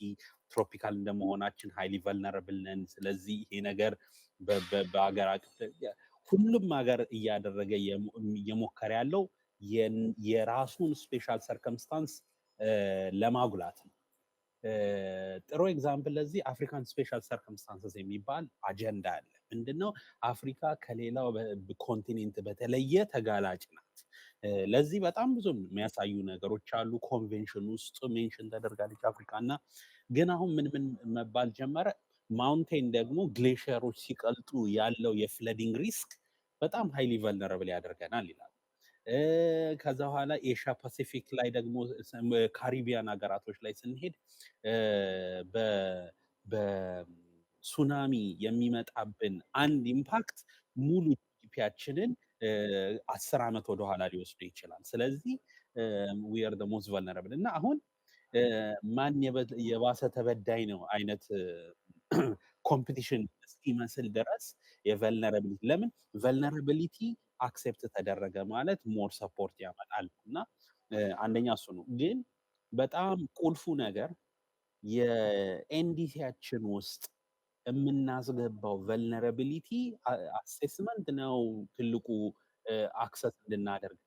ትሮፒካል እንደመሆናችን ሃይሊ ቨልነራብል ነን። ስለዚህ ይሄ ነገር በአገር አቀፍ ሁሉም ሀገር እያደረገ እየሞከረ ያለው የራሱን ስፔሻል ሰርከምስታንስ ለማጉላት ነው። ጥሩ ኤግዛምፕል ለዚህ አፍሪካን ስፔሻል ሰርከምስታንስስ የሚባል አጀንዳ አለ። ምንድነው? አፍሪካ ከሌላው ኮንቲኔንት በተለየ ተጋላጭ ናት። ለዚህ በጣም ብዙ የሚያሳዩ ነገሮች አሉ። ኮንቬንሽን ውስጥ ሜንሽን ተደርጋለች አፍሪካ እና ግን አሁን ምን መባል ጀመረ? ማውንቴን ደግሞ ግሌሽየሮች ሲቀልጡ ያለው የፍለዲንግ ሪስክ በጣም ሃይሊ ቨልነራብል ያደርገናል ይላል። ከዛ በኋላ ኤሽያ ፓሲፊክ ላይ ደግሞ ካሪቢያን ሀገራቶች ላይ ስንሄድ በሱናሚ የሚመጣብን አንድ ኢምፓክት ሙሉ ጂዲፒያችንን 10 ዓመት ወደኋላ ሊወስዱ ይችላል። ስለዚህ ዊ አር ዘ ሞስት ቨልነራብል እና አሁን ማን የባሰ ተበዳይ ነው አይነት ኮምፒቲሽን እስኪመስል ድረስ የቨልነራቢሊቲ ለምን ቨልነራቢሊቲ አክሴፕት ተደረገ ማለት ሞር ሰፖርት ያመጣል እና አንደኛ እሱ ነው። ግን በጣም ቁልፉ ነገር የኤንዲሲያችን ውስጥ የምናስገባው ቨልነራቢሊቲ አሴስመንት ነው ትልቁ አክሰስ እንድናደርግ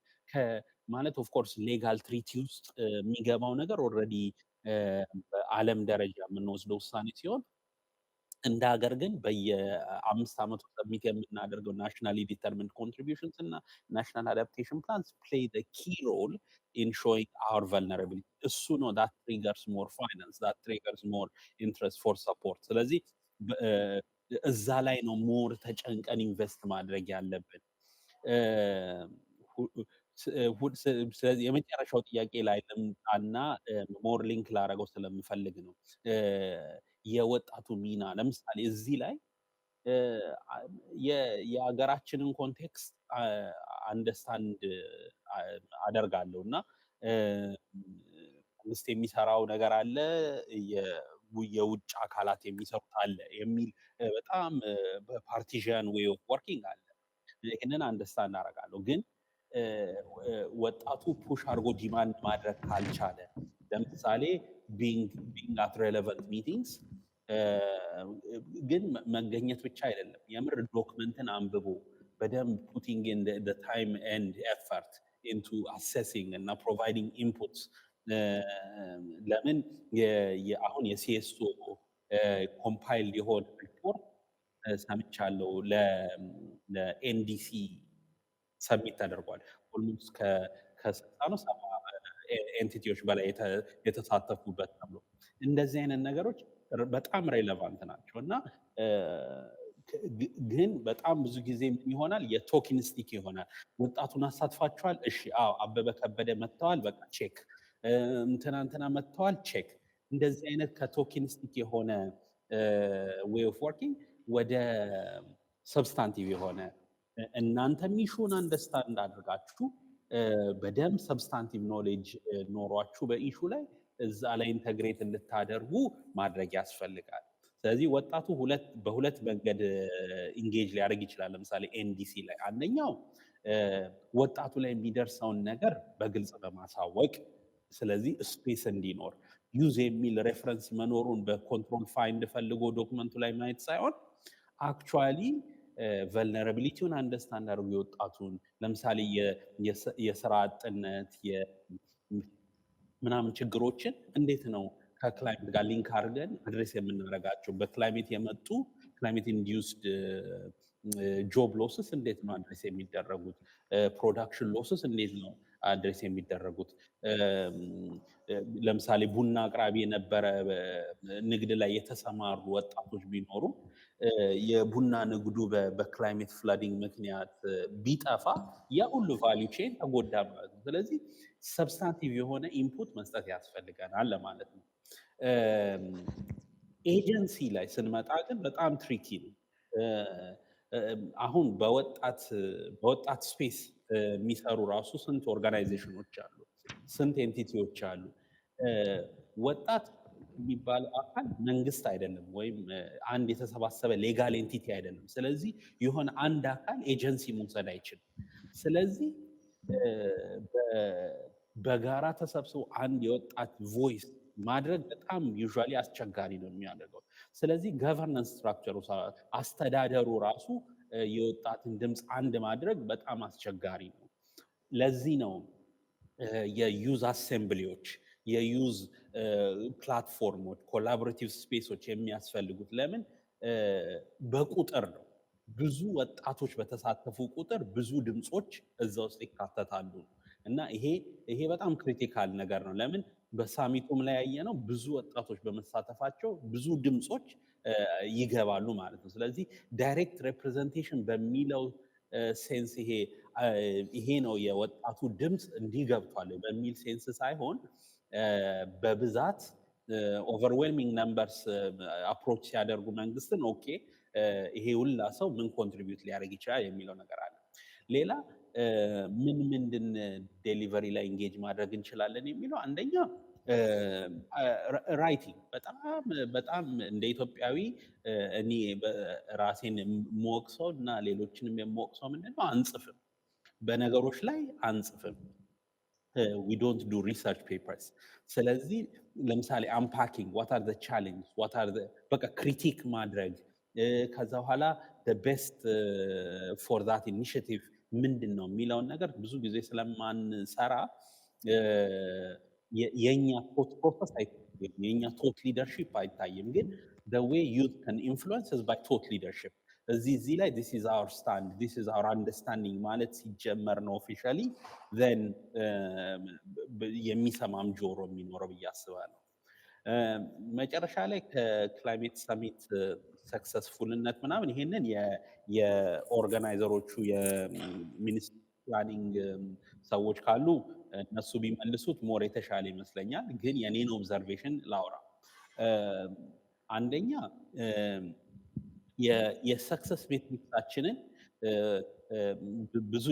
ማለት ኦፍኮርስ ሌጋል ትሪቲ ውስጥ የሚገባው ነገር ኦልሬዲ በዓለም ደረጃ የምንወስደው ውሳኔ ሲሆን እንደ ሀገር ግን በየ5 ዓመቱ ሰብሚት የምናደርገው ናሽናሊ ዲተርሚንድ ኮንትሪቢዩሽንስ እና ናሽናል አዳፕቴሽን ፕላንስ ፕሌይ ዘ ኪ ሮል ኢን ሾዊንግ አወር ቨልነራቢሊቲ። እሱ ነው ዳት ትሪገርስ ሞር ፋይናንስ ዳት ትሪገርስ ሞር ኢንትረስት ፎር ሰፖርት። ስለዚህ እዛ ላይ ነው ሞር ተጨንቀን ኢንቨስት ማድረግ ያለብን። ስለዚህ የመጨረሻው ጥያቄ ላይ ልምጣና ሞር ሊንክ ላደረገው ስለምፈልግ ነው የወጣቱ ሚና። ለምሳሌ እዚህ ላይ የሀገራችንን ኮንቴክስት አንደርስታንድ አደርጋለሁ እና መንግስት የሚሰራው ነገር አለ፣ የውጭ አካላት የሚሰሩት አለ የሚል በጣም በፓርቲዣን ዌይ ኦፍ ወርኪንግ አለ። ይህንን አንደርስታንድ አደርጋለሁ። ግን ወጣቱ ፑሽ አድርጎ ዲማንድ ማድረግ ካልቻለ ለምሳሌ ቢንግ አት ሬሌቫንት ሚቲንግስ ግን መገኘት ብቻ አይደለም፣ የምር ዶክመንትን አንብቦ በደንብ ፑቲንግ ኢን ዘ ታይም ኤንድ ኤፈርት ኢንቱ አሴሲንግ እና ፕሮቫይዲንግ ኢንፑትስ። ለምን አሁን የሲኤስኦ ኮምፓይል የሆነ ሪፖርት ሰምቻለሁ ለኤንዲሲ ሰብሚት ተደርጓል። ኦልሞስት ከ60 ነው 70 ኤንቲቲዎች በላይ የተሳተፉበት ተብሎ እንደዚህ አይነት ነገሮች በጣም ሬሌቫንት ናቸው እና ግን በጣም ብዙ ጊዜ ምን ይሆናል? የቶኪኒስቲክ ይሆናል። ወጣቱን አሳትፋችኋል? እሺ፣ አዎ፣ አበበ ከበደ መጥተዋል፣ በቃ ቼክ። እንትና መጥተዋል፣ ቼክ። እንደዚህ አይነት ከቶኪኒስቲክ የሆነ ዌይ ኦፍ ወርኪንግ ወደ ሰብስታንቲቭ የሆነ እናንተ ኢሹን አንደርስታንድ አድርጋችሁ በደንብ ሰብስታንቲቭ ኖሌጅ ኖሯችሁ በኢሹ ላይ እዛ ላይ ኢንተግሬት እንድታደርጉ ማድረግ ያስፈልጋል። ስለዚህ ወጣቱ በሁለት መንገድ ኢንጌጅ ሊያደርግ ይችላል። ለምሳሌ ኤንዲሲ ላይ አንደኛው ወጣቱ ላይ የሚደርሰውን ነገር በግልጽ በማሳወቅ ስለዚህ ስፔስ እንዲኖር ዩዝ የሚል ሬፈረንስ መኖሩን በኮንትሮል ፋይንድ ፈልጎ ዶክመንቱ ላይ ማየት ሳይሆን አክቹዋሊ ቨልነራቢሊቲውን አንደርስታንድ አድርጎ የወጣቱን ለምሳሌ የስራ አጥነት ምናምን ችግሮችን እንዴት ነው ከክላይሜት ጋር ሊንክ አድርገን አድሬስ የምናደርጋቸው፣ በክላይሜት የመጡ ክላይሜት ኢንዲዩስድ ጆብ ሎስስ እንዴት ነው አድሬስ የሚደረጉት፣ ፕሮዳክሽን ሎስስ እንዴት ነው አድሬስ የሚደረጉት። ለምሳሌ ቡና አቅራቢ የነበረ ንግድ ላይ የተሰማሩ ወጣቶች ቢኖሩ የቡና ንግዱ በክላይሜት ፍላዲንግ ምክንያት ቢጠፋ ያ ሁሉ ቫሊዩ ቼን ተጎዳ ማለት ነው። ስለዚህ ሰብስታንቲቭ የሆነ ኢንፑት መስጠት ያስፈልገናል ለማለት ነው። ኤጀንሲ ላይ ስንመጣ ግን በጣም ትሪኪ ነው። አሁን በወጣት ስፔስ የሚሰሩ ራሱ ስንት ኦርጋናይዜሽኖች አሉ፣ ስንት ኤንቲቲዎች አሉ። ወጣት የሚባለው አካል መንግስት አይደለም፣ ወይም አንድ የተሰባሰበ ሌጋል ኤንቲቲ አይደለም። ስለዚህ የሆነ አንድ አካል ኤጀንሲ መውሰድ አይችልም። ስለዚህ በጋራ ተሰብስቦ አንድ የወጣት ቮይስ ማድረግ በጣም ዩዥዋሊ አስቸጋሪ ነው የሚያደርገው። ስለዚህ ገቨርነንስ ስትራክቸሩ አስተዳደሩ ራሱ የወጣትን ድምፅ አንድ ማድረግ በጣም አስቸጋሪ ነው። ለዚህ ነው የዩዝ አሴምብሊዎች፣ የዩዝ ፕላትፎርሞች፣ ኮላቦሬቲቭ ስፔሶች የሚያስፈልጉት። ለምን? በቁጥር ነው። ብዙ ወጣቶች በተሳተፉ ቁጥር ብዙ ድምፆች እዛ ውስጥ ይካተታሉ እና ይሄ በጣም ክሪቲካል ነገር ነው። ለምን? በሳሚቱም ላይ ያየነው ብዙ ወጣቶች በመሳተፋቸው ብዙ ድምፆች ይገባሉ ማለት ነው። ስለዚህ ዳይሬክት ሬፕሬዘንቴሽን በሚለው ሴንስ ይሄ ነው የወጣቱ ድምፅ እንዲገብቷል በሚል ሴንስ ሳይሆን በብዛት ኦቨርዌልሚንግ ነምበርስ አፕሮች ሲያደርጉ መንግስትን ኦኬ ይሄ ሁላ ሰው ምን ኮንትሪቢዩት ሊያደርግ ይችላል የሚለው ነገር አለ። ሌላ ምንድን ዴሊቨሪ ላይ ኢንጌጅ ማድረግ እንችላለን የሚለው አንደኛ ራይቲንግ በጣም እንደ ኢትዮጵያዊ እኔ ራሴን የምወቅሰው እና ሌሎችንም የምወቅሰው ምንድነው አንጽፍም፣ በነገሮች ላይ አንጽፍም። we don't do research papers። ስለዚህ ለምሳሌ unpacking what are the challenges በቃ ክሪቲክ ማድረግ ከዛ በኋላ the best for that initiative ምንድን ነው የሚለውን ነገር ብዙ ጊዜ ስለማንሰራ የኛ ቶት ፕሮሰስ አይታይም፣ የኛ ቶት ሊደርሺፕ አይታይም። ግን the way youth can influence is by thought leadership። እዚህ ላይ this is our stand, this is our understanding ማለት ሲጀመር ነው ኦፊሻሊ then የሚሰማም ጆሮ የሚኖረው ብዬ አስባለሁ። መጨረሻ ላይ ከክላይሜት ሰሚት ሰክሰስፉልነት ምናምን ይሄንን የኦርጋናይዘሮቹ የሚኒስትሪ ፕላኒንግ ሰዎች ካሉ እነሱ ቢመልሱት ሞር የተሻለ ይመስለኛል። ግን የኔን ኦብዘርቬሽን ላውራ። አንደኛ የሰክሰስ ሜትሪክሳችንን ብዙ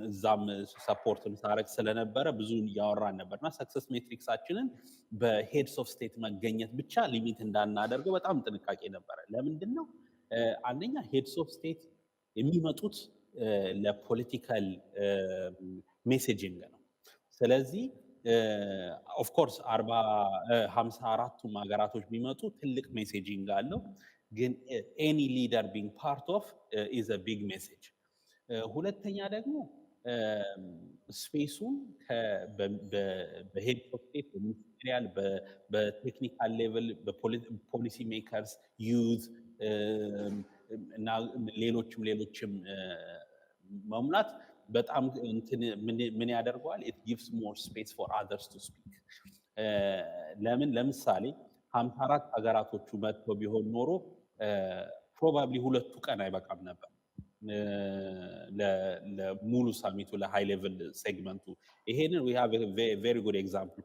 እዛም ሰፖርትም ሳረግ ስለነበረ ብዙ እያወራን ነበርና ሰክሰስ ሜትሪክሳችንን በሄድስ ኦፍ ስቴት መገኘት ብቻ ሊሚት እንዳናደርገው በጣም ጥንቃቄ ነበረ። ለምንድን ነው? አንደኛ ሄድስ ኦፍ ስቴት የሚመጡት ለፖለቲካል ሜሴጂንግ ነው። ስለዚህ ኦፍኮርስ 54ቱም ሀገራቶች ቢመጡ ትልቅ ሜሴጂንግ አለው። ግን ኤኒ ሊደር ቢንግ ፓርት ኦፍ ኢዝ አ ቢግ ሜሴጅ። ሁለተኛ ደግሞ ስፔሱን በሄድ ኦፍ ስቴት በሚኒስትሪያል በቴክኒካል ሌቭል በፖሊሲ ሜከርስ ዩዝ እና ሌሎችም መሙላት በጣም ምን ያደርገዋል? ኢት ጊቭስ ሞር ስፔስ ፎር አዘርስ ቱ ስፒክ። ለምሳሌ 54 ሀገራቶቹ መጥተው ቢሆን ኖሮ ፕሮባብሊ 2 ቀን አይበቃም ነበር ለሙሉ ሳሚቱ ለሃይ ሌቭል ሴግመንቱ። ይሄንን we have a very good example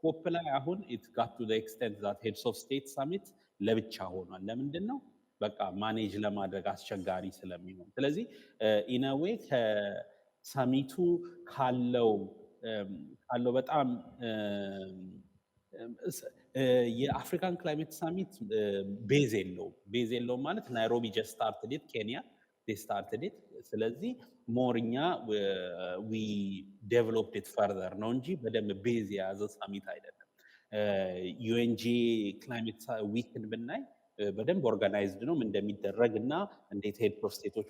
ኮፕ ላይ አሁን it got to the extent that heads of state summit ለብቻ ሆኗል። ለምንድን ነው? በቃ ማኔጅ ለማድረግ አስቸጋሪ ስለሚሆን። ስለዚህ in a way ከሳሚቱ ካለው በጣም የአፍሪካን ክላይሜት ሳሚት ቤዝ የለውም ማለት ናይሮቢ just started it ኬንያ they started it ስለዚህ ሞርኛ we developed it further ነው እንጂ በደንብ ቤዝ የያዘ ሳሚት አይደለም። ዩኤንጂ ክላይሜት ዊክን ብናይ በደንብ ኦርጋናይዝድ ነው እንደሚደረግ እና እንዴት ሄድ ኦፍ ስቴቶች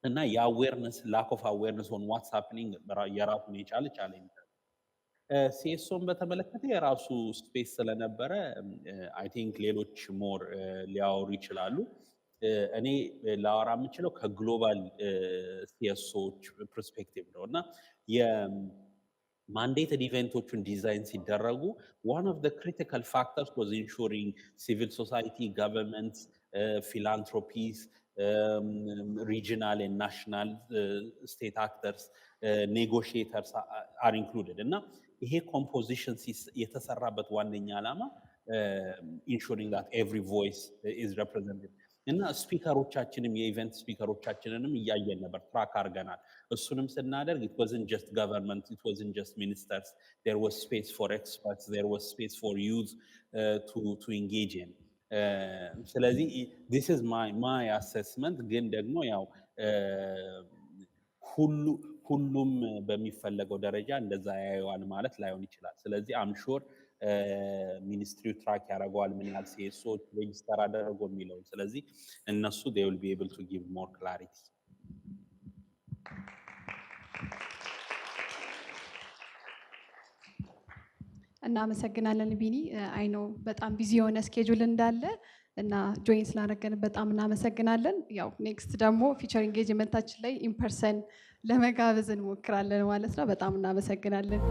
እና የአዌርነስ ላክ ኦፍ አዌርነስ ኦን ዋትስ ሃፕኒንግ የራሱን የቻለ ቻሌንጅ ሲኤስኦን በተመለከተ የራሱ ስፔስ ስለነበረ አይ ቲንክ ሌሎች ሞር ሊያወሩ ይችላሉ። እኔ ላወራ የምችለው ከግሎባል ሲኤስኦዎች ፐርስፔክቲቭ ነው እና የማንዴትድ ኢቨንቶቹን ዲዛይን ሲደረጉ one of the critical factors was ensuring civil society, governments, philanthropies, regional and national state actors, negotiators are included እና ይሄ ኮምፖዚሽን የተሰራበት ዋነኛ ዓላማ ensuring that every voice is represented እና ስፒከሮቻችንም የኢቨንት ስፒከሮቻችንንም እያየን ነበር፣ ትራክ አድርገናል። እሱንም ስናደርግ it wasn't just government, it wasn't just ministers, there was space for experts, there was space for youth to engage in. ስለዚህ this is my assessment። ግን ደግሞ ያው ሁሉም በሚፈለገው ደረጃ እንደዛ ያየዋል ማለት ላይሆን ይችላል። ስለዚህ አም ሹር ሚኒስትሪው ትራክ ያደርገዋል ምን ያህል ሲኤስኦች ሬጂስተር አደረጉ የሚለው። ስለዚህ እነሱ they will be able to give more clarity። እናመሰግናለን ቢኒ። አይ ኖ በጣም ቢዚ የሆነ ስኬጁል እንዳለ እና ጆይን ስላደረገን በጣም እናመሰግናለን። ያው ኔክስት ደግሞ ፊቸር ኢንጌጅመንታችን ላይ ኢንፐርሰን ለመጋበዝ እንሞክራለን ማለት ነው። በጣም እናመሰግናለን።